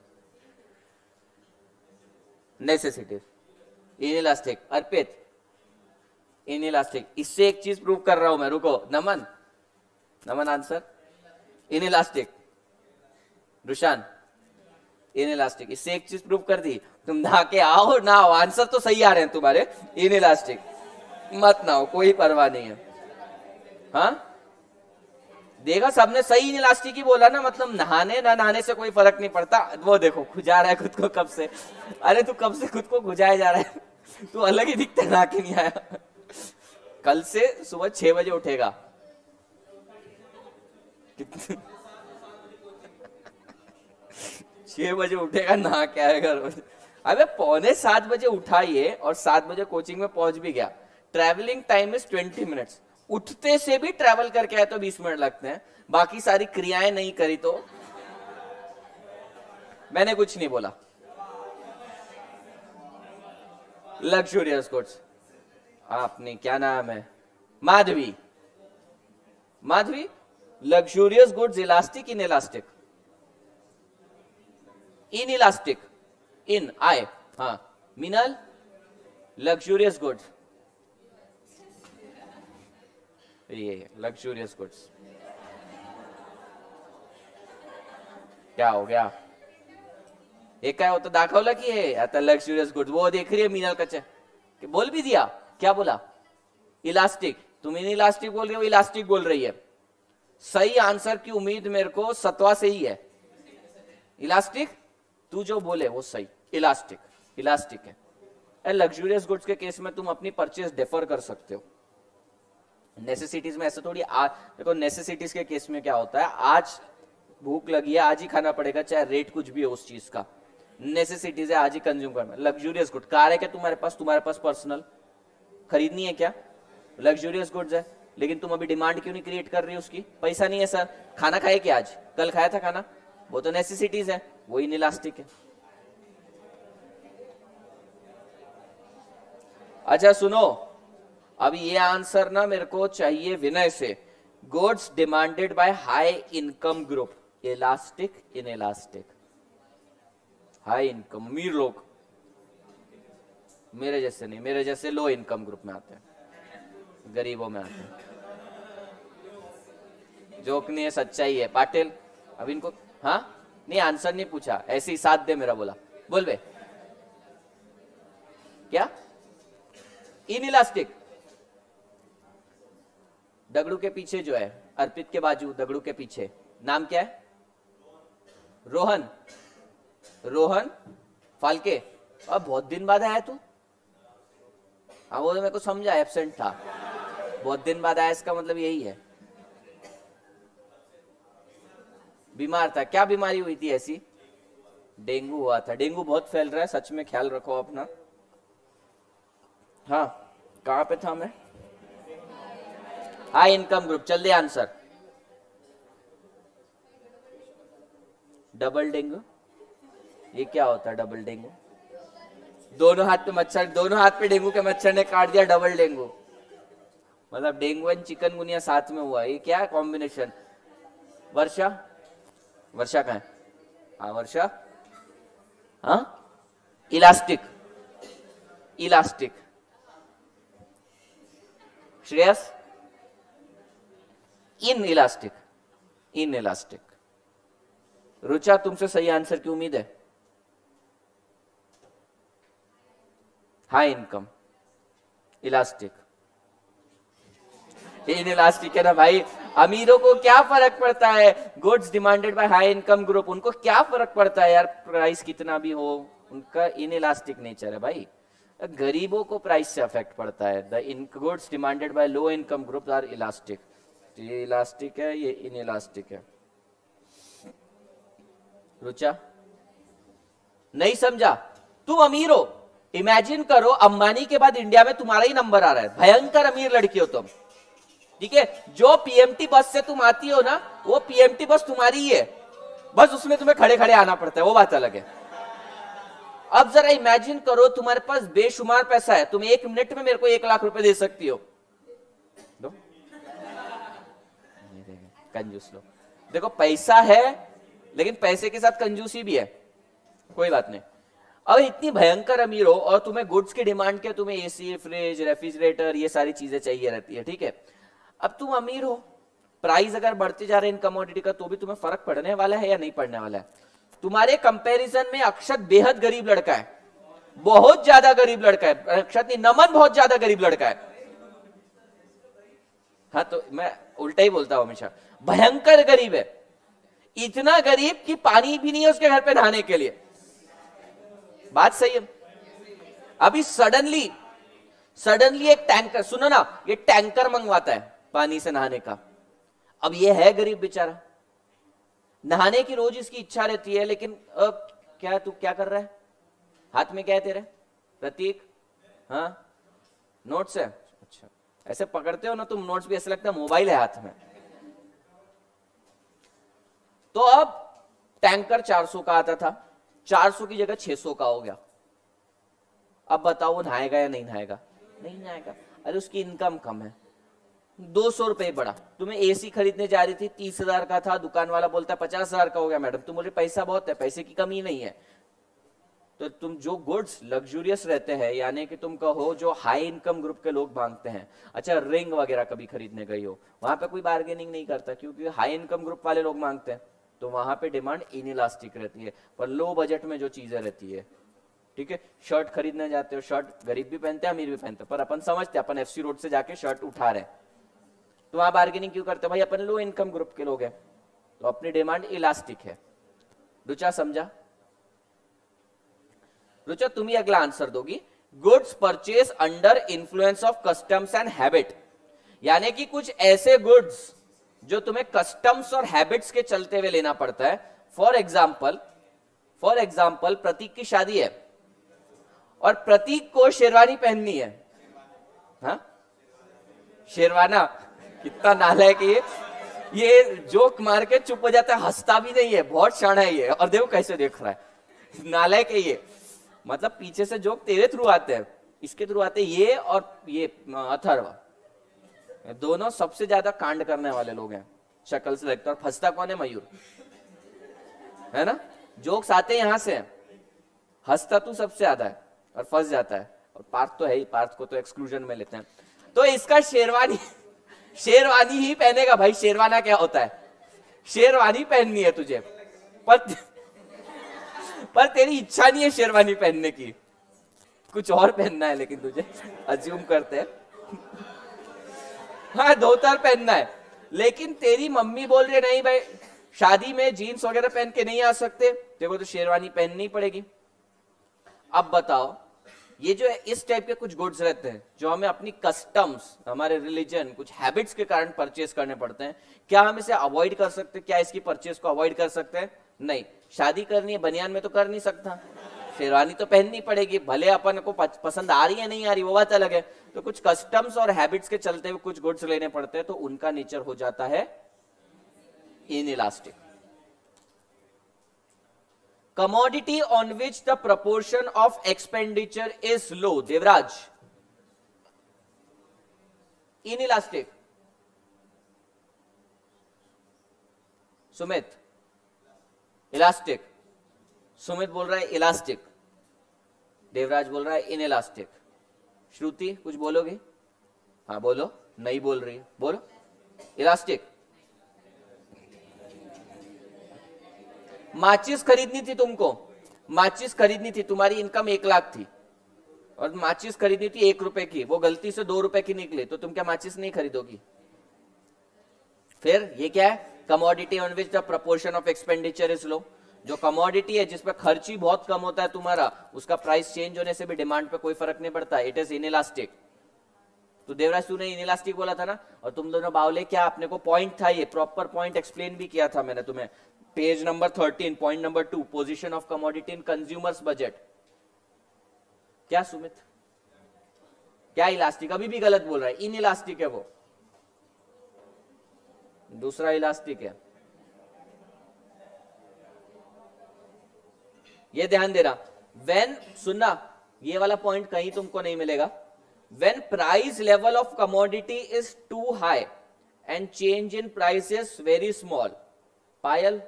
नेसेसिटीज, इनइलास्टिक। अर्पित, इनइलास्टिक। इससे एक चीज प्रूव कर रहा हूं मैं, रुको। Naman, Naman answer, inelastic. Rushan, inelastic. इससे एक चीज प्रूव कर दी, तुम नहा के आओ ना आओ, आंसर तो सही आ रहे हैं तुम्हारे। इन इलास्टिक मत ना हो, कोई परवाह नहीं है। हाँ देखा, सबने सही इन इलास्टिक ही बोला ना, मतलब नहाने ना नहाने से कोई फर्क नहीं पड़ता। वो देखो खुजा रहा है खुद को कब से। अरे तू कब से खुद को खुजाया जा रहा है, तू अलग ही दिखता है, नहा के नहीं आया। कल से सुबह 6 बजे उठेगा। 6 बजे उठेगा, नहा के आएगा रोज। अबे 6:45 उठा ये, और 7 बजे कोचिंग में पहुंच भी गया। Travelling time is 20 minutes. उठते से भी ट्रेवल करके आए तो 20 मिनट लगते हैं, बाकी सारी क्रियाएं नहीं करी तो। मैंने कुछ नहीं बोला। लग्जूरियस गुड्स, आपने क्या नाम है, Madhavi, Madhavi, luxurious goods elastic inelastic, inelastic, इन आए, हाँ। मिनल, लग्जूरियस गुड्स, ये लग्जूरियस गुड्स। क्या हो गया, एक काय होतं दाखवलं की हे आता लग्जूरियस गुड्स। वो देख रही है मीनल कच्चे, बोल भी दिया, क्या बोला, इलास्टिक। तुम इन इलास्टिक बोल रही हो, इलास्टिक बोल रही है। सही आंसर की उम्मीद मेरे को 7वां से ही है। इलास्टिक, तू जो बोले वो सही, इलास्टिक, इलास्टिक है। लग्जूरियस गुड्स के केस में तुम अपनी परचेज डिफर कर सकते हो। नेसेसिटीज में ऐसे थोड़ी। देखो नेसेसिटीज के केस में क्या होता है, आज भूख लगी है, आज ही खाना पड़ेगा, चाहे रेट कुछ भी हो उस चीज का। नेसेसिटीज है, आज ही कंज्यूम करना। लग्जूरियस गुड, कार है क्या तुम्हारे पास पर्सनल, खरीदनी है क्या, लग्जूरियस गुड्स है। लेकिन तुम अभी डिमांड क्यों नहीं क्रिएट कर रही उसकी, पैसा नहीं है सर। खाना खाए क्या आज, कल खाया था खाना, वो तो नेसेसिटीज है, वो इनइलास्टिक है। अच्छा सुनो, अब ये आंसर ना मेरे को चाहिए विनय से। Goods demanded by high income group, elastic in elastic. High income, अमीर लोग, मेरे जैसे नहीं, मेरे जैसे लो इनकम ग्रुप में आते हैं, गरीबों में आते हैं। जोक नहीं है, सच्चाई है। पाटिल, अब इनको, हाँ नहीं आंसर नहीं पूछा, ऐसे ही साथ दे मेरा, बोला बोल बे क्या, इन इलास्टिक। दगड़ू के पीछे जो है, अर्पित के बाजू, दगड़ू के पीछे नाम क्या है, रोहन, रोहन फाल्के। अब बहुत दिन बाद आया तू, हाँ वो तो मेरे को समझा, एब्सेंट था, बहुत दिन बाद आया, इसका मतलब यही है बीमार था। क्या बीमारी हुई थी ऐसी, डेंगू हुआ था। डेंगू बहुत फैल रहा है, सच में ख्याल रखो अपना। हाँ कहां पे था मैं, हाई इनकम ग्रुप। चल दे आंसर, डबल डेंगू। ये क्या होता है डबल डेंगू, दोनों हाथ पे मच्छर, दोनों हाथ पे डेंगू के मच्छर ने काट दिया, डबल डेंगू। मतलब डेंगू एंड चिकनगुनिया साथ में हुआ, ये क्या कॉम्बिनेशन। वर्षा, वर्षा कहाँ है, हाँ वर्षा, हाँ elastic, elastic. Shreyas, in elastic, in elastic. Rucha, तुमसे सही आंसर की उम्मीद है। High income, elastic, in elastic है ना भाई। अमीरों को क्या फर्क पड़ता है, goods demanded by high income group, उनको क्या फर्क पड़ता है यार प्राइस कितना भी हो, उनका इन इलास्टिक नेचर है भाई। गरीबों को प्राइस से अफेक्ट पड़ता है। The goods demanded by low income group are elastic. ये इलास्टिक है, ये इन इलास्टिक है। रुचा नहीं समझा, तुम अमीर हो, इमेजिन करो अंबानी के बाद इंडिया में तुम्हारा ही नंबर आ रहा है, भयंकर अमीर लड़की हो तुम, ठीक है। जो पीएमटी बस से तुम आती हो ना, वो पीएमटी बस तुम्हारी ही है, बस उसमें तुम्हें खड़े खड़े आना पड़ता है, वो बात अलग है। अब जरा इमेजिन करो तुम्हारे पास बेशुमार पैसा है, तुम 1 मिनट में मेरे को 1 लाख रुपए दे सकती हो। दो, कंजूस लोग। देखो पैसा है, लेकिन पैसे के साथ कंजूसी भी है, कोई बात नहीं। अब इतनी भयंकर अमीर हो और तुम्हें गुड्स की डिमांड क्या, तुम्हें एसी, फ्रिज, रेफ्रिजरेटर, ये सारी चीजें चाहिए रहती है, ठीक है। अब तुम अमीर हो, प्राइस अगर बढ़ते जा रहे हैं इन कमोडिटी का तो भी तुम्हें फर्क पड़ने वाला है या नहीं पड़ने वाला है? तुम्हारे कंपैरिजन में अक्षत बेहद गरीब लड़का है, बहुत ज्यादा गरीब लड़का है। अक्षत नहीं, नमन बहुत ज्यादा गरीब लड़का है। हाँ तो मैं उल्टा ही बोलता हूं हमेशा, भयंकर गरीब है, इतना गरीब कि पानी भी नहीं है उसके घर पे नहाने के लिए। बात सही है। अभी सडनली एक टैंकर, सुनो ना, ये टैंकर मंगवाता है पानी से नहाने का। अब ये है गरीब बेचारा, नहाने की रोज इसकी इच्छा रहती है, लेकिन अब क्या तू क्या कर रहा है? हाथ में क्या है तेरे प्रतीक? हाँ नोट्स है। अच्छा ऐसे पकड़ते हो ना तुम नोट्स भी, ऐसा लगता है मोबाइल है हाथ में। तो अब टैंकर 400 का आता था, 400 की जगह 600 का हो गया। अब बताओ वो नहाएगा या नहीं नहाएगा? नहीं नहाएगा। अरे उसकी इनकम कम है, 200 रुपए बढ़ा। तुम्हें एसी खरीदने जा रही थी, 30,000 का था, दुकान वाला बोलता है 50,000 का हो गया। मैडम तुम बोले पैसा बहुत है, पैसे की कमी नहीं है। तो तुम जो गुड्स लग्जूरियस रहते हैं, यानी कि तुम कहो जो हाई इनकम ग्रुप के लोग मांगते हैं, अच्छा रिंग वगैरह कभी खरीदने गई हो, वहां पे कोई बार्गेनिंग नहीं करता क्योंकि हाई इनकम ग्रुप वाले लोग मांगते हैं, तो वहां पे डिमांड इनइलास्टिक रहती है। पर लो बजट में जो चीजें रहती है, ठीक है, शर्ट खरीदने जाते हो, शर्ट गरीब भी पहनते हैं अमीर भी पहनते हैं, पर अपन समझते हैं अपन एफसी रोड से जाके शर्ट उठा रहे हैं, तो वहां बार्गेनिंग क्यों करते हैं? भाई अपन लो इनकम ग्रुप के लोग हैं, तो अपनी डिमांड इलास्टिक है। रुचा समझा? रुचा तुम ही अगला आंसर दोगी। Goods purchase under influence of customs and habit, यानी कि कुछ ऐसे गुड्स जो तुम्हें कस्टम्स और हैबिट्स के चलते हुए लेना पड़ता है। फॉर एग्जाम्पल प्रतीक की शादी है और प्रतीक को शेरवानी पहननी है। हाँ शेरवाना, कितना नालायक है ये जोक मार के चुप हो जाता है, हंसता भी नहीं है, बहुत शाना है ये। और देखो कैसे देख रहा है, नालायक है ये। मतलब पीछे से जोक तेरे थ्रू आते हैं, इसके थ्रू आते हैं ये, और ये अथर्व, दोनों सबसे ज्यादा कांड करने वाले लोग हैं शक्ल से लगता है। और फंसता कौन है? मयूर, है ना? जोक्स आते हैं यहां से, हंसता तू सबसे ज्यादा है और फंस जाता है। और पार्थ तो है ही, पार्थ को तो एक्सक्लूजन में लेते हैं। तो इसका शेरवानी ही पहनेगा भाई। शेरवाना क्या होता है? शेरवानी पहननी है तुझे, पर तेरी इच्छा नहीं है शेरवानी पहनने की, कुछ और पहनना है, लेकिन तुझे अज्यूम करते हैं हाँ धोतर पहनना है, लेकिन तेरी मम्मी बोल रही है नहीं भाई शादी में जीन्स वगैरह पहन के नहीं आ सकते, देखो तो शेरवानी पहननी पड़ेगी। अब बताओ, ये जो है इस टाइप के कुछ गुड्स रहते हैं जो हमें अपनी कस्टम्स, हमारे रिलीजन, कुछ हैबिट्स के कारण परचेस करने पड़ते हैं। क्या हम इसे अवॉइड कर सकते हैं? क्या इसकी परचेस को अवॉइड कर सकते हैं? नहीं। शादी करनी है बनियान में तो कर नहीं सकता, शेरवानी तो पहननी पड़ेगी, भले अपन को पसंद आ रही है नहीं आ रही वो बात अलग है। तो कुछ कस्टम्स और हैबिट्स के चलते हुए कुछ गुड्स लेने पड़ते हैं, तो उनका नेचर हो जाता है inelastic. commodity on which the proportion of expenditure is low, Devraj, inelastic, Sumit elastic, Sumit बोल रहा है इलास्टिक, देवराज बोल रहा है इनइलास्टिक। श्रुति कुछ बोलोगे? हाँ बोलो, नहीं बोल रही, बोलो इलास्टिक। माचिस खरीदनी थी तुमको, माचिस खरीदनी थी, तुम्हारी इनकम 1 लाख थी और माचिस खरीदनी थी 1 रुपए की, वो गलती से 2 रुपए की निकली, तो तुम क्या माचिस नहीं खरीदोगी? फिर ये क्या है? Commodity on which the proportion of expenditure is low. जो कमोडिटी है जिसपे खर्ची बहुत कम होता है तुम्हारा, उसका प्राइस चेंज होने से भी डिमांड पे कोई फर्क नहीं पड़ता, इट इज इनइलास्टिक। तो देवराज तूने इनइलास्टिक बोला था ना, और तुम दोनों बावले, क्या अपने को पॉइंट था, ये प्रॉपर पॉइंट एक्सप्लेन भी किया था मैंने तुम्हें, page number 13 point number 2, position of commodity in consumers budget. क्या सुमित, क्या इलास्टिक? अभी भी गलत बोल रहा है, इनइलास्टिक है वो, दूसरा इलास्टिक है, ये ध्यान देना। व्हेन, सुनना, ये वाला पॉइंट कहीं तुमको नहीं मिलेगा। When price level of commodity is too high and change in price is very small, Payal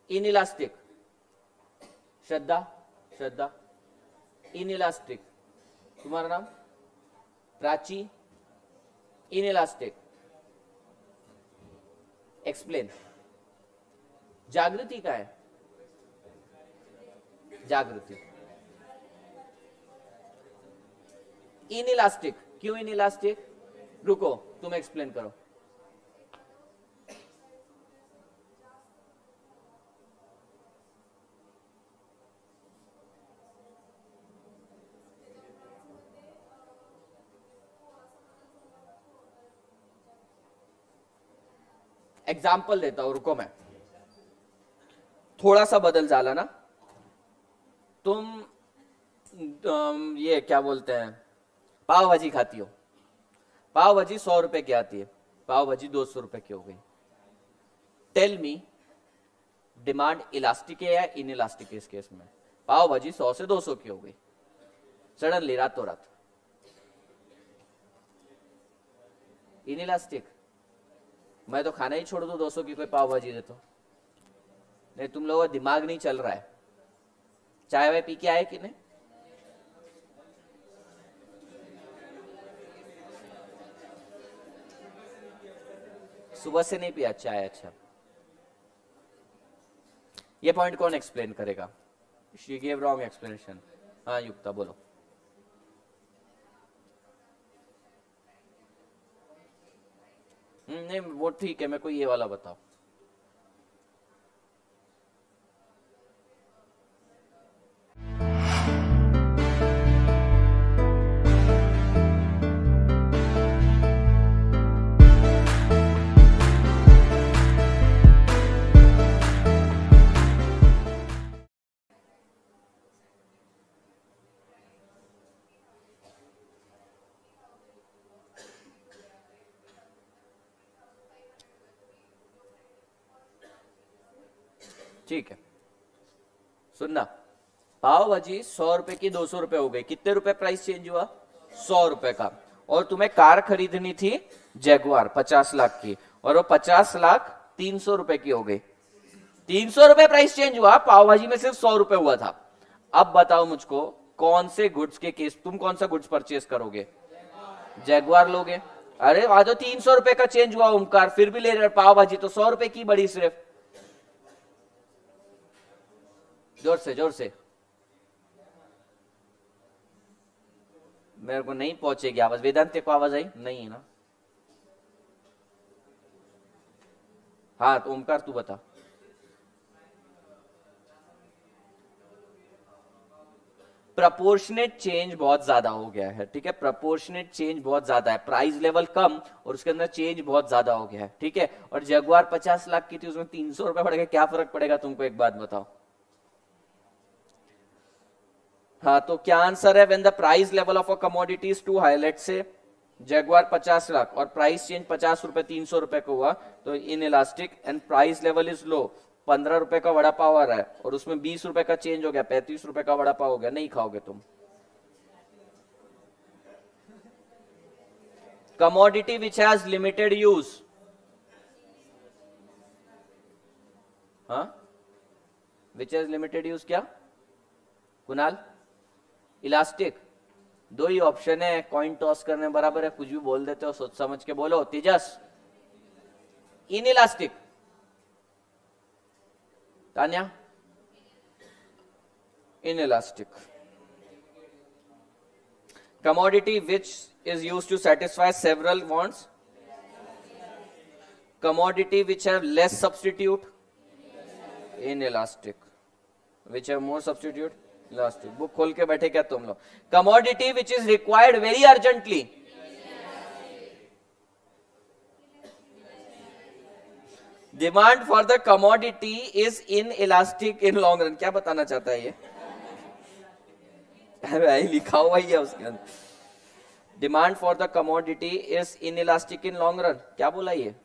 inelastic, Shraddha inelastic, तुम्हारा नाम प्राची इनइलास्टिक, एक्सप्लेन। जागृति का है, जागृति इन इलास्टिक। क्यों इन इलास्टिक? रुको, तुम एक्सप्लेन करो। एग्जाम्पल देता हूं, रुको, मैं थोड़ा सा बदल जाला ना। तुम ये क्या बोलते हैं, पाव भाजी खाती हो। पाव भाजी 100 रुपए की आती है, पाव भाजी 200 रुपए की हो गई। टेल मी, डिमांड इलास्टिक है या इन इलास्टिक है? इस केस में पाव भाजी 100 से 200 की हो गई सडनली, रातों रात। In elastic. मैं तो खाना ही छोड़ दूं 200 की कोई पाव भाजी दे तो। नहीं, तुम लोगों का दिमाग नहीं चल रहा है। चाय वाय पी के आए कि नहीं? सुबह से नहीं पिया चाय? अच्छा, ये पॉइंट कौन एक्सप्लेन करेगा? She give wrong explanation. हाँ युक्ता बोलो। नहीं वो ठीक है, मेरे को ये वाला बताओ। ठीक है, सुनना। पाव भाजी 100 रुपए की 200 रुपए हो गई। कितने रुपए प्राइस चेंज हुआ? 100 रुपए का। और तुम्हें कार खरीदनी थी जैगुआर 50 लाख की, और वो 50 लाख 300 रुपए की हो गई। 300 रुपए प्राइस चेंज हुआ, पाव भाजी में सिर्फ 100 रुपए हुआ था। अब बताओ मुझको, कौन से गुड्स के केस तुम कौन सा गुड्स परचेस करोगे? जैगुआर लोगे। अरे वहां तो 300 रुपए का चेंज हुआ ओमकार, फिर भी ले रहे। पाव भाजी तो 100 रुपए की बड़ी सिर्फ। जोर से, जोर से। मेरे को नहीं पहुंचेगी आवाज। वेदांत को आवाज आई नहीं है ना? हाँ तो ओमकार तू बता। प्रपोर्शनेट चेंज बहुत ज्यादा हो गया है, ठीक है। प्रपोर्शनेट चेंज बहुत ज्यादा है, प्राइस लेवल कम और उसके अंदर चेंज बहुत ज्यादा हो गया है, ठीक है। और जगुआर 50 लाख की थी, उसमें 300 रुपए बढ़ गए, क्या फर्क पड़ेगा तुमको? एक बात बताओ। हाँ तो क्या आंसर है? When the price level of a commodity is too high, let's say Jaguar 50 lakh और प्राइस चेंज 50 रुपए 300 रुपए को हुआ, तो in elastic and price level is low. 15 रुपए का वड़ा पाव आ रहा है और उसमें 20 रुपए का चेंज हो गया, 35 रुपए का वड़ा पाव हो गया, नहीं खाओगे तुम। Commodity which has limited use, हाँ विच हैज लिमिटेड यूज, क्या कुणाल? इलास्टिक। दो ही ऑप्शन है, कॉइन टॉस करने बराबर है, कुछ भी बोल देते हो, सोच समझ के बोलो। Tejas, inelastic. Tanya, inelastic. Commodity which is used to satisfy several wants, commodity which have less substitute, inelastic, which have more substitute, elastic। Book खोल के बैठे क्या तुम लोग? commodity which is required very urgently, demand for the commodity is inelastic in long run। क्या बताना चाहता है ये? अरे लिखा हुआ ही है उसके अंदर। Demand for the commodity is inelastic in long run. क्या बोला ये?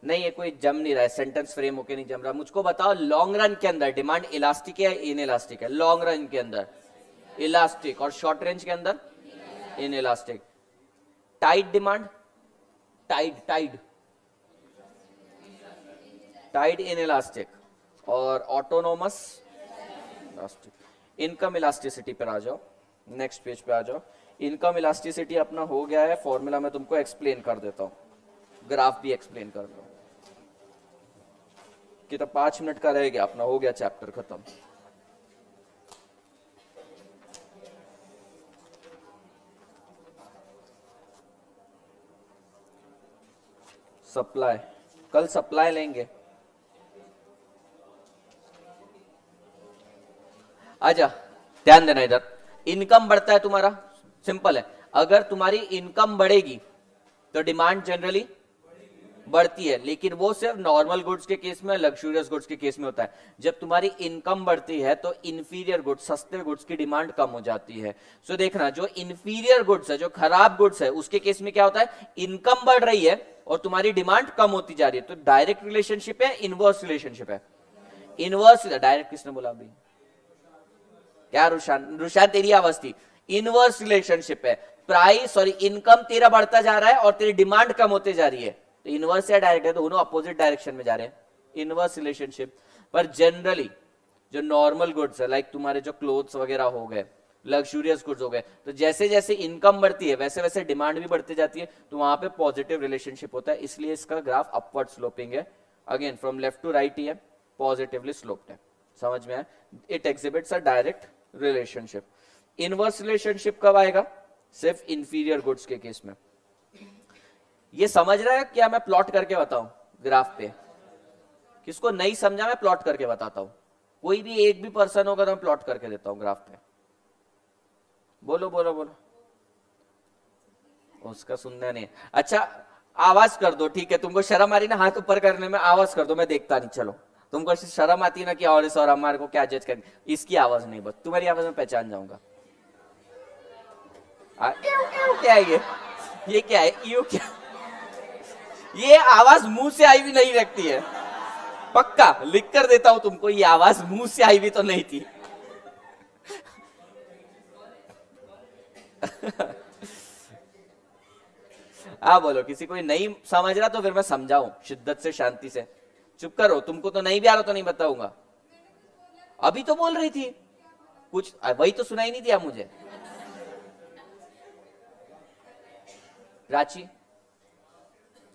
नहीं, ये कोई जम नहीं रहा है, सेंटेंस फ्रेम होके नहीं जम रहा। मुझको बताओ, लॉन्ग रन के अंदर डिमांड इलास्टिक है इनइलास्टिक है? लॉन्ग रन के अंदर इलास्टिक और शॉर्ट रेंज के अंदर inelastic. Tight demand, tight tight tight inelastic, और ऑटोनोमस इलास्टिक। इनकम इलास्टिसिटी पर आ जाओ, नेक्स्ट पेज पे आ जाओ। इनकम इलास्टिसिटी अपना हो गया है, फॉर्मूला मैं तुमको एक्सप्लेन कर देता हूं, ग्राफ भी एक्सप्लेन कर दो कि तो 5 मिनट का रह गया, अपना हो गया चैप्टर खत्म। सप्लाई, कल सप्लाई लेंगे। आजा, ध्यान देना इधर। इनकम बढ़ता है तुम्हारा, सिंपल है। अगर तुम्हारी इनकम बढ़ेगी तो डिमांड जनरली बढ़ती है, लेकिन वो सिर्फ नॉर्मल गुड्स के केस में, लग्जूरियस गुड्स के केस में होता है। जब तुम्हारी इनकम बढ़ती है तो इंफीरियर गुड्स, सस्ते गुड्स की डिमांड कम हो जाती है। सो देखना, जो इंफीरियर गुड्स है, जो खराब गुड्स है, उसके केस में क्या होता है, इनकम बढ़ रही है और तुम्हारी डिमांड कम होती जा रही है। तो डायरेक्ट रिलेशनशिप है, इनवर्स रिलेशनशिप है। इनवर्स, डायरेक्ट किसने बोला अभी? क्या रुशान? रुशान तेरी आवाज थी। इनवर्स रिलेशनशिप है, प्राइस सॉरी इनकम तेरा बढ़ता जा रहा है और तेरी डिमांड कम होते जा रही है। तो इनवर्स या डायरेक्ट है, दोनों अपोजिट डायरेक्शन में जा रहे हैं, इनवर्स रिलेशनशिप। पर जनरली जो नॉर्मल गुड्स है, लाइक तुम्हारे जो क्लोथ्स वगैरह हो गए, लग्जूरियस गुड्स हो गए, तो जैसे जैसे इनकम बढ़ती है वैसे वैसे डिमांड भी बढ़ती जाती है, तो वहां पे पॉजिटिव रिलेशनशिप होता है। इसलिए इसका ग्राफ अपवर्ड स्लोपिंग है। Again from left to right ही है, पॉजिटिवली स्लोप्ड है। समझ में आया? It exhibits a direct relationship. Inverse relationship कब आएगा? सिर्फ इंफीरियर गुड्स के केस में। ये समझ रहा है क्या? मैं प्लॉट करके बताऊं ग्राफ पे? किसको नहीं समझा मैं प्लॉट करके बताता हूं। कोई भी एक भी पर्सन होगा तो मैं प्लॉट करके देता हूं ग्राफ पे। बोलो बोलो बोलो। उसका सुनना नहीं। अच्छा आवाज कर दो, ठीक है? तुमको शर्म आ रही ना हाथ ऊपर करने में, आवाज कर दो, मैं देखता नहीं। चलो, तुमको शर्म आती है ना कि और इस और हमारे को क्या जज करेंगे, इसकी आवाज नहीं, बस तुम्हारी आवाज में पहचान जाऊंगा। क्या है ये क्या है? यू क्या? ये आवाज मुंह से आई भी नहीं लगती है, पक्का लिख कर देता हूं तुमको, ये आवाज मुंह से आई भी तो नहीं थी। बोलो, किसी को नहीं समझ रहा तो फिर मैं समझाऊं शिद्दत से, शांति से। चुप करो, तुमको तो नहीं भी आ रहा तो नहीं बताऊंगा। अभी तो बोल रही थी कुछ, वही तो सुनाई नहीं दिया मुझे। प्राची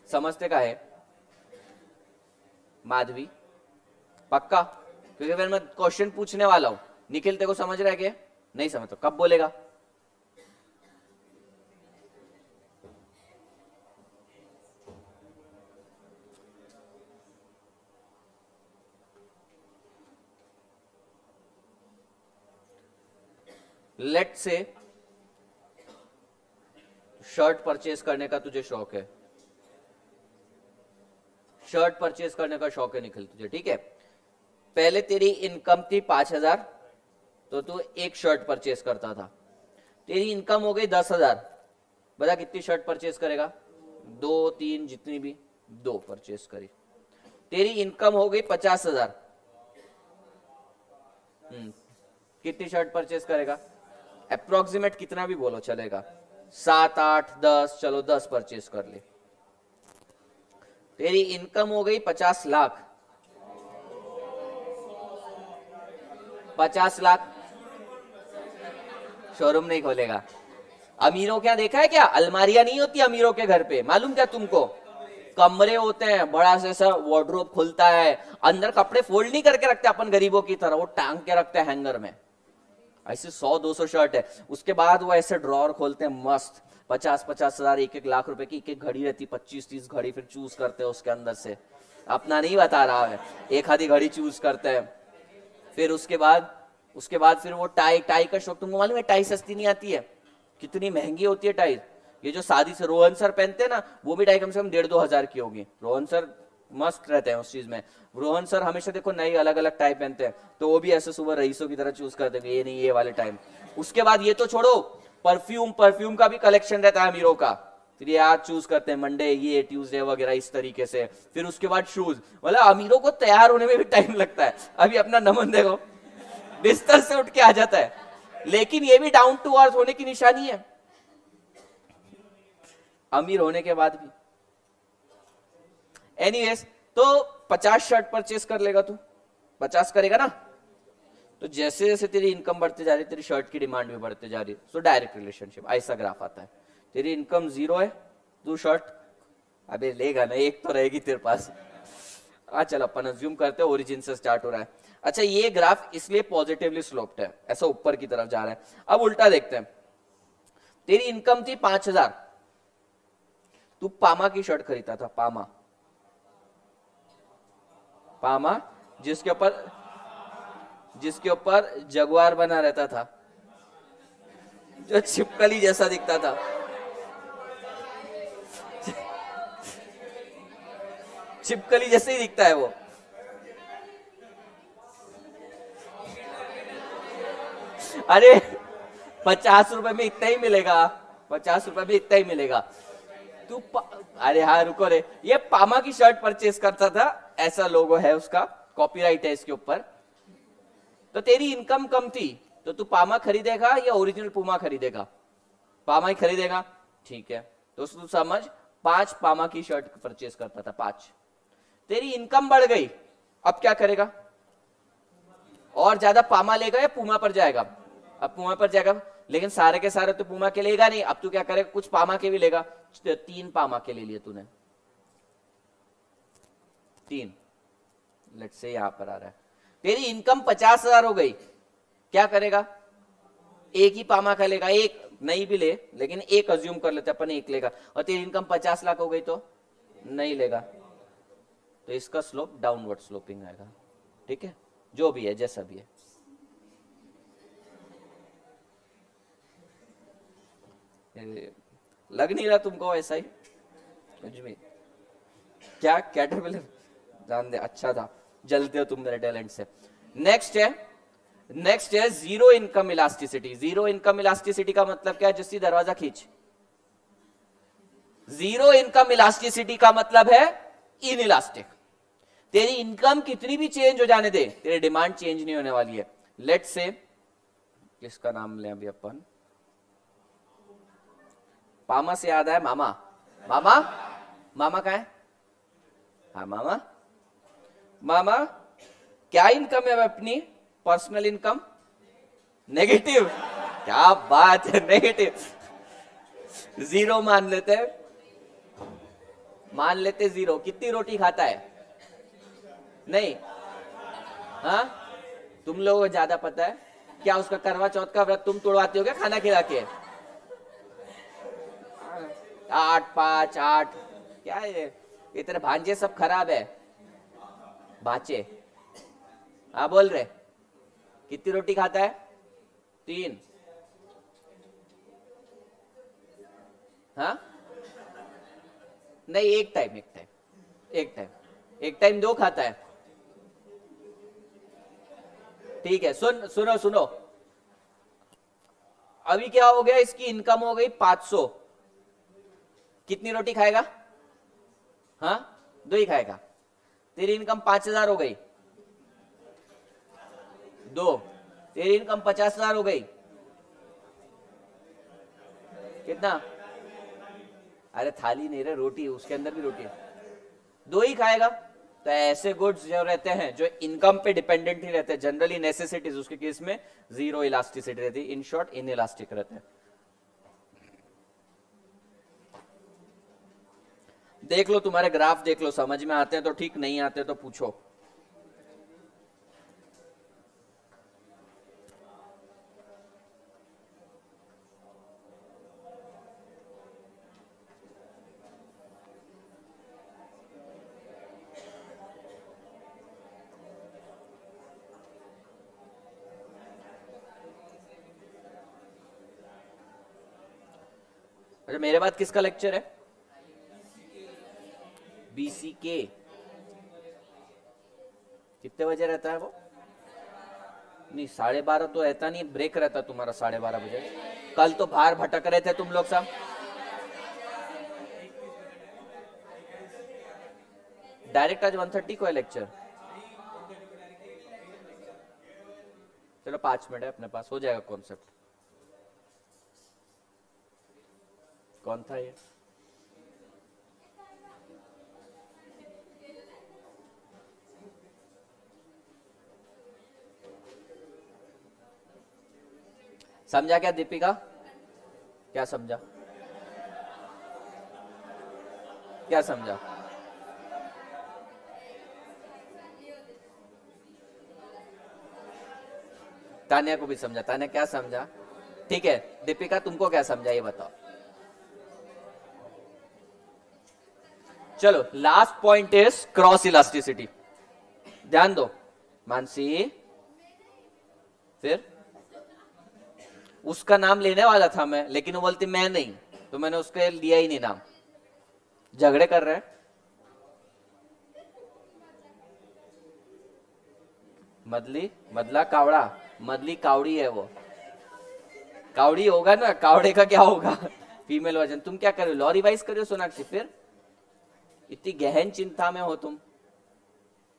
समझते का है? माधवी पक्का? क्योंकि फिर मैं क्वेश्चन पूछने वाला हूं। निखिल तेरे को समझ रहा है क्या? नहीं समझ तो कब बोलेगा? लेट से शर्ट परचेज करने का तुझे शौक है, शर्ट परचेज करने का शौक है निखिल तुझे, ठीक है? पहले तेरी इनकम थी 5,000, तो तू एक शर्ट परचेज करता था। तेरी इनकम हो गई 10,000, बता कितनी शर्ट परचेज करेगा? 2 3 जितनी भी, 2 परचेज करी। तेरी इनकम हो गई 50,000, कितनी शर्ट परचेज करेगा? अप्रोक्सीमेट कितना भी बोलो चलेगा, 7 8 10, चलो 10 परचेज कर ले। तेरी इनकम हो गई 50 लाख, 50 लाख शोरूम नहीं खोलेगा। अमीरों क्या देखा है क्या? अलमारियां नहीं होती अमीरों के घर पे, मालूम क्या तुमको? कमरे होते हैं, बड़ा सा वार्डरोब खुलता है, अंदर कपड़े फोल्ड नहीं करके रखते अपन गरीबों की तरह, वो टांग के रखते हैं हैंगर में। ऐसे 100-200 शर्ट है, उसके बाद वो ऐसे ड्रॉर खोलते हैं मस्त, 50,000 1-1 लाख रुपए की एक घड़ी रहती, 25-30 घड़ी फिर चूज करते हैं उसके अंदर से। अपना नहीं बता रहा है, एक आधी घड़ी चूज करते हैं। फिर उसके बाद फिर वो टाई का शौक। तुमको मालूम है टाई सस्ती नहीं आती है, कितनी महंगी होती है टाई। ये जो शादी से रोहन सर पहनते हैं ना, वो भी टाई कम से कम 1,500-2 हजार की होगी। रोहन सर मस्त रहते हैं उस चीज में। रोहन सर हमेशा देखो नई अलग अलग टाई पहनते हैं, तो वो भी ऐसे सुबह रईसों की तरह चूज करते हैं, ये नहीं ये वाले टाइम। उसके बाद ये तो छोड़ो, परफ्यूम का भी कलेक्शन रहता है अमीरों का। फिर ये आज चूज करते हैं मंडे, ये ट्यूसडे वगैरह इस तरीके से। फिर उसके बाद शूज, मतलब अमीरों को तैयार होने में भी टाइम लगता है। अभी अपना नमन देखो, बिस्तर से उठ के आ जाता है, लेकिन ये भी डाउन टू अर्थ होने की निशानी है अमीर होने के बाद भी। एनीवेज, तो 50 शर्ट परचेज कर लेगा तू, 50 करेगा ना? तो जैसे जैसे तेरी इनकम बढ़ती जा रही है तेरी शर्ट की डिमांड भी बढ़ती जा रही है, सो डायरेक्ट रिलेशनशिप ऐसा ग्राफ आता है। तेरी इनकम 0 है, तू शर्ट अबे लेगा ना, एक तो रहेगी तेरे पास। चल अपन अज्यूम करते हैं ओरिजिन से स्टार्ट हो रहा है। अच्छा ये ग्राफ इसलिए पॉजिटिवली स्लोप्ड है, ऐसा ऊपर की तरफ जा रहा है। अब उल्टा देखते हैं, तेरी इनकम थी 5,000, तू पामा की शर्ट खरीदता था, पामा पामा जिसके ऊपर जगुआर बना रहता था, जो छिपकली जैसा दिखता था। छिपकली जैसे ही दिखता है वो। अरे 50 रुपए में इतना ही मिलेगा, 50 रुपए में इतना ही मिलेगा। अरे हाँ रुको रे, ये पामा की शर्ट परचेज करता था, ऐसा लोगो है उसका, कॉपीराइट है इसके ऊपर। तो तेरी इनकम कम थी, तो तू पामा खरीदेगा या ओरिजिनल पूमा खरीदेगा? पामा ही खरीदेगा, ठीक है। तो तू समझ 5 पामा की शर्ट परचेज करता था, 5। तेरी इनकम बढ़ गई, अब क्या करेगा? और ज्यादा पामा लेगा या पूमा पर जाएगा? अब पूमा पर जाएगा, लेकिन सारे के सारे तो पूमा के लेगा नहीं। अब तू क्या करेगा? कुछ पामा के भी लेगा। 3 पामा के ले लिए तूने, 3, लेट्स से यहां पर आ रहा है। तेरी इनकम 50,000 हो गई, क्या करेगा? एक ही पामा का लेगा, एक नहीं भी ले, लेकिन एक अज्यूम कर लेते अपन, एक लेगा। और तेरी इनकम 50 लाख हो गई तो नहीं लेगा, तो इसका स्लोप डाउनवर्ड स्लोपिंग आएगा। ठीक है, जो भी है जैसा भी है। लग नहीं रहा तुमको ऐसा ही कुछ भी? क्या कैटरपिलर? जान दे, अच्छा था, जलते हो तुम मेरे टैलेंट से। नेक्स्ट है zero income elasticity. Zero income elasticity का मतलब क्या है? जिससे दरवाजा खींच। जीरो इनकम इलास्टिसिटी का मतलब है इन इलास्टिक। तेरी इनकम कितनी भी चेंज हो जाने दे, तेरी डिमांड चेंज नहीं होने वाली है। लेट्स से किसका नाम लें अभी अपन? पामा से याद है मामा। मामा, मामा कहाँ है? हाँ मामा, मामा क्या इनकम है अपनी? Personal income negative. क्या बात है, नेगेटिव। जीरो मान लेते हैं, मान लेते जीरो। कितनी रोटी खाता है? नहीं, हाँ तुम लोगों को ज्यादा पता है क्या? उसका करवा चौथ का व्रत तुम तोड़वाते हो क्या खाना खिला के? 8, 5, 8, क्या है ये? तेरे भांजे सब खराब है, बाचे। हाँ बोल रहे, कितनी रोटी खाता है? 3। हाँ नहीं, एक टाइम, एक टाइम 2 खाता है। ठीक है, सुनो सुनो, अभी क्या हो गया? इसकी इनकम हो गई 500। कितनी रोटी खाएगा? हाँ 2 ही खाएगा। तेरी इनकम 5,000 हो गई, 2। तेरी इनकम 50,000 हो गई, कितना? अरे थाली नहीं रे, रोटी, उसके अंदर भी रोटी है, 2 ही खाएगा। तो ऐसे गुड्स जो रहते हैं जो इनकम पे डिपेंडेंट ही रहते हैं, जनरली नेसेसिटीज, उसके केस में जीरो इलास्टिसिटी रहती है। इन शॉर्ट इन इलास्टिक रहते हैं। देख लो, तुम्हारे ग्राफ देख लो, समझ में आते हैं तो ठीक, नहीं आते तो पूछो। अच्छा मेरे बाद किसका लेक्चर है? BCK। कितने बजे रहता है वो? नहीं 12:30 तो रहता नहीं, ब्रेक रहता तुम्हारा 12:30 बजे। कल तो बाहर भटक रहे थे तुम लोग सब। डायरेक्ट आज 1:30 को है लेक्चर। चलो 5 मिनट है अपने पास, हो जाएगा कॉन्सेप्ट। कौन था ये? समझा क्या दीपिका? क्या समझा? क्या समझा? तान्या को भी समझा। तान्या क्या समझा? ठीक है, दीपिका तुमको क्या समझा ये बताओ। चलो, last point is cross elasticity. ध्यान दो मानसी, फिर उसका नाम लेने वाला था मैं, लेकिन वो बोलती मैं नहीं, तो मैंने उसके लिया ही नहीं नाम। झगड़े कर रहे हैं। मदली, मदला कावड़ा, मदली कावड़ी है वो। कावड़ी होगा ना, कावड़े का क्या होगा? Female version. तुम क्या कर रहे हो? लॉ रिवाइज कर रहे हो सोनाक्षी? फिर इतनी गहन चिंता में हो तुम।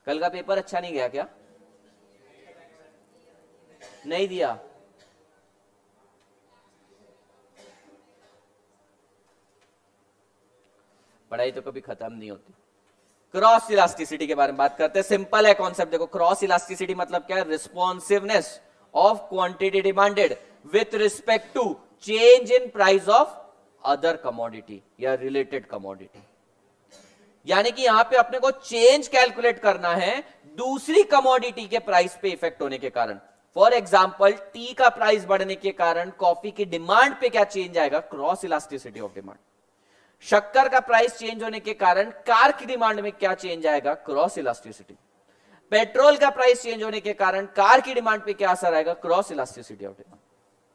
कल का पेपर अच्छा नहीं गया क्या? नहीं दिया? पढ़ाई तो कभी खत्म नहीं होती। क्रॉस इलास्टिसिटी के बारे में बात करते हैं। सिंपल है कॉन्सेप्ट, देखो क्रॉस इलास्टिसिटी मतलब क्या है? Responsiveness of quantity demanded with respect to change in price of other commodity या रिलेटेड कमोडिटी। यानी कि यहां पे अपने को चेंज कैलकुलेट करना है दूसरी कमोडिटी के प्राइस पे इफेक्ट होने के कारण। फॉर एग्जाम्पल, टी का प्राइस बढ़ने के कारण कॉफी की डिमांड पे क्या चेंज आएगा? Cross elasticity of demand. शक्कर का प्राइस चेंज होने के कारण कार की डिमांड में क्या चेंज आएगा? Cross elasticity. पेट्रोल का प्राइस चेंज होने के कारण कार की डिमांड पे क्या असर आएगा? Cross elasticity of demand.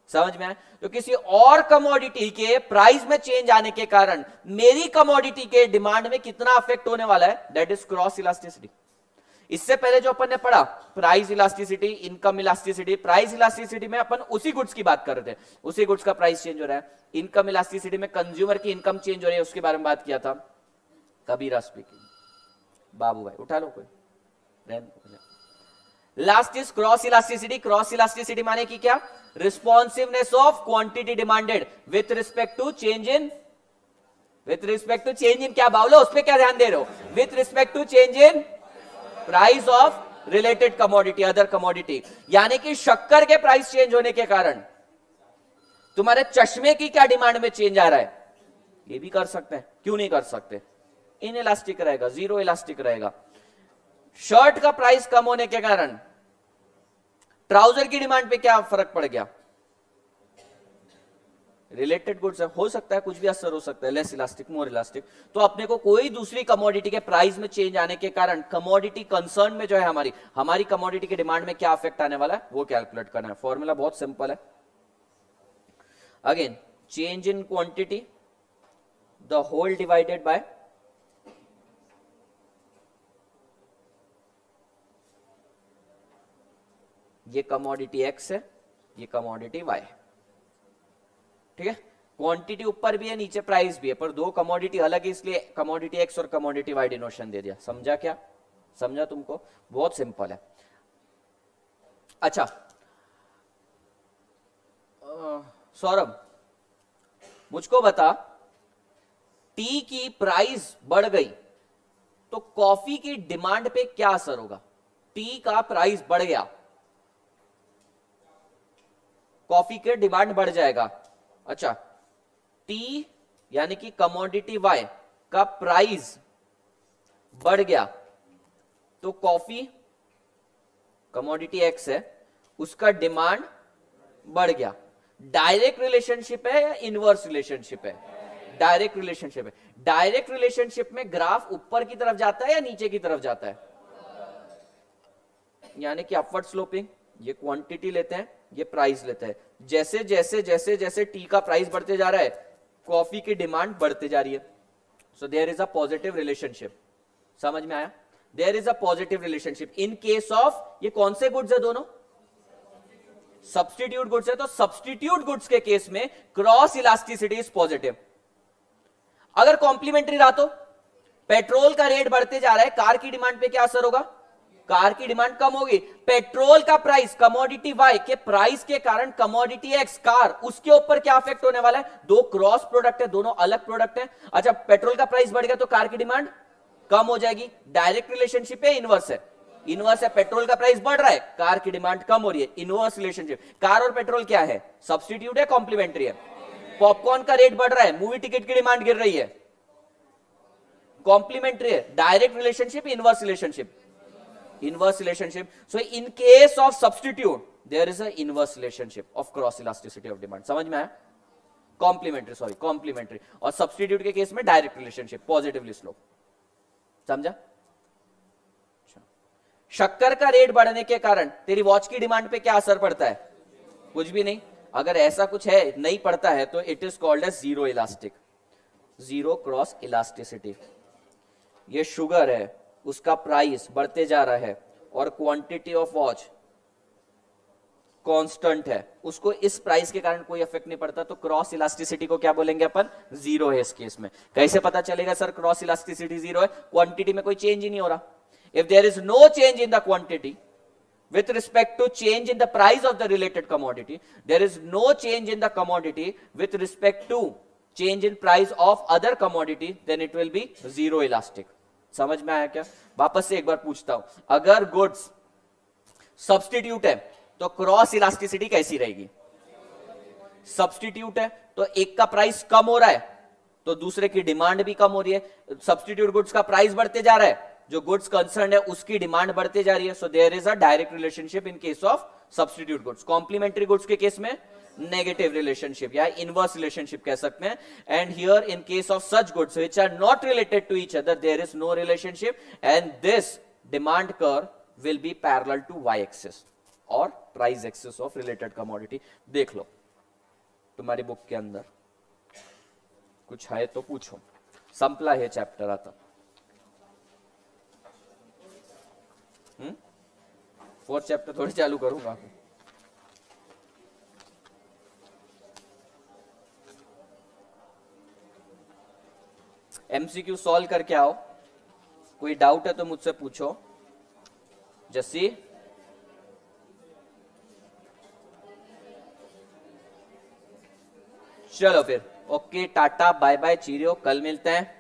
समझ में आए? तो किसी और कमोडिटी के प्राइस में चेंज आने के कारण मेरी कमोडिटी के डिमांड में कितना अफेक्ट होने वाला है? That is cross elasticity. इससे पहले जो अपन ने पढ़ा price elasticity, income elasticity, price elasticity में अपन उसी गुड्स की बात कर रहे थे, उसी गुड्स का प्राइस चेंज हो रहा है। इनकम इलास्टिसिटी में कंज्यूमर की इनकम चेंज हो रही है, उसके बारे में बात किया था। कबीरा स्पीकिंग। बाबू भाई उठा लो कोई। Last is cross elasticity. Cross elasticity माने कि क्या? Responsiveness of quantity demanded with respect to change in, with respect to change in क्या बावलो, उस पर क्या ध्यान दे रहे हो? With respect to change in price of related commodity, other commodity. यानी कि शक्कर के प्राइस चेंज होने के कारण तुम्हारे चश्मे की क्या डिमांड में चेंज आ रहा है? ये भी कर सकते हैं। क्यों नहीं कर सकते? इन इलास्टिक रहेगा, जीरो इलास्टिक रहेगा। शर्ट का प्राइस कम होने के कारण ट्राउजर की डिमांड पे क्या फर्क पड़ गया? रिलेटेड गुड्स है, हो सकता है कुछ भी असर हो सकता है, लेस इलास्टिक, मोर इलास्टिक। तो अपने को कोई दूसरी कमोडिटी के प्राइस में चेंज आने के कारण कमोडिटी कंसर्न में जो है हमारी कमोडिटी के डिमांड में क्या अफेक्ट आने वाला है वो कैलकुलेट करना है। फॉर्मूला बहुत सिंपल है। Again, change in quantity the whole divided by ये कमोडिटी एक्स है, ये कमोडिटी वाई है। ठीक है, क्वांटिटी ऊपर भी है नीचे प्राइस भी है, पर दो कमोडिटी अलग है, इसलिए कमोडिटी एक्स और कमोडिटी वाई डिनोशन दे दिया। समझा क्या? समझा तुमको? बहुत सिंपल है। अच्छा सौरभ, मुझको बता, टी की प्राइस बढ़ गई तो कॉफी की डिमांड पे क्या असर होगा? टी का प्राइस बढ़ गया, कॉफी के डिमांड बढ़ जाएगा। अच्छा, टी यानी कि कमोडिटी वाई का प्राइस बढ़ गया तो कॉफी कमोडिटी एक्स है, उसका डिमांड बढ़ गया। डायरेक्ट रिलेशनशिप है या इनवर्स रिलेशनशिप है? डायरेक्ट रिलेशनशिप है। डायरेक्ट रिलेशनशिप में ग्राफ ऊपर की तरफ जाता है या नीचे की तरफ जाता है? यानी कि अपवर्ड स्लोपिंग। ये क्वांटिटी लेते हैं, ये प्राइस लेते हैं। जैसे जैसे जैसे जैसे टी का प्राइस बढ़ते जा रहा है, कॉफी की डिमांड बढ़ते जा रही है। So there is a positive relationship. समझ में आया? There is a positive relationship in case of, ये कौन से गुड्स है दोनों? सब्स्टिट्यूट गुड्स है। तो सब्स्टिट्यूट गुड्स के केस में क्रॉस इलास्टिसिटी इज पॉजिटिव। अगर कॉम्प्लीमेंट्री रहा तो पेट्रोल का रेट बढ़ते जा रहा है, कार की डिमांड पे क्या असर होगा? कार की डिमांड कम होगी। पेट्रोल का प्राइस कमोडिटी वाई के प्राइस के कारण कमोडिटी एक्स कार, उसके ऊपर क्या अफेक्ट होने वाला है? दो क्रॉस प्रोडक्ट है, दोनों अलग प्रोडक्ट है। अच्छा, पेट्रोल का प्राइस बढ़ गया तो कार की डिमांड कम हो जाएगी। डायरेक्ट रिलेशनशिप है, इनवर्स है? इनवर्स है, पेट्रोल का प्राइस बढ़ रहा है, कार की डिमांड कम हो रही है, इनवर्स रिलेशनशिप। कार और पेट्रोल क्या है, सब्स्टिट्यूट है, कॉम्प्लीमेंट्री है। पॉपकॉर्न का रेट बढ़ रहा है, मूवी टिकट की डिमांड गिर रही है, कॉम्प्लीमेंट्री है। Direct relationship, inverse relationship, inverse relationship. So in case of substitute there is a inverse relationship of cross elasticity of demand. समझ में आया? Complementary, sorry complementary. और सब्स्टिट्यूट के केस में डायरेक्ट रिलेशनशिप, पॉजिटिवली स्लोप। समझा? शक्कर का रेट बढ़ने के कारण तेरी वॉच की डिमांड पे क्या असर पड़ता है? कुछ भी नहीं। अगर ऐसा कुछ है नहीं पड़ता है तो it is called as zero elastic, zero cross elasticity. ये शुगर है, उसका प्राइस बढ़ते जा रहा है और क्वांटिटी ऑफ वॉच कांस्टेंट है, उसको इस प्राइस के कारण कोई इफेक्ट नहीं पड़ता, तो क्रॉस इलास्टिसिटी को क्या बोलेंगे अपन? जीरो है इस केस में। कैसे पता चलेगा सर क्रॉस इलास्टिसिटी जीरो है? क्वांटिटी में कोई चेंज ही नहीं हो रहा। If there is no change in the quantity with respect to change in the price of the related commodity, there is no change in the commodity with respect to change in price of other commodity, then it will be zero elastic. समझ में आया क्या? वापस से एक बार पूछता हूं, अगर गुड्स सब्स्टिट्यूट है तो क्रॉस इलास्टिसिटी कैसी रहेगी? सब्स्टिट्यूट है तो एक का प्राइस कम हो रहा है तो दूसरे की डिमांड भी कम हो रही है। सब्स्टिट्यूट गुड्स का प्राइस बढ़ते जा रहा है, जो गुड्स कंसर्न है उसकी डिमांड बढ़ते जा रही है। So there is a direct relationship in case of substitute goods. Complementary goods के केस में नेगेटिव रिलेशनशिप या इनवर्स रिलेशनशिप कह सकते हैं। And here in case of such goods which are not related to each other there is no relationship and this demand curve will be parallel to Y axis और price axis of related commodity. देख लो तुम्हारी book के अंदर कुछ है तो पूछो, संपला है चैप्टर आता। फोर्थ चैप्टर थोड़ी चालू करूंगा। एमसीक्यू सॉल्व करके आओ, कोई डाउट है तो मुझसे पूछो। जस्सी चलो फिर, okay tata bye bye cheerio, कल मिलते हैं।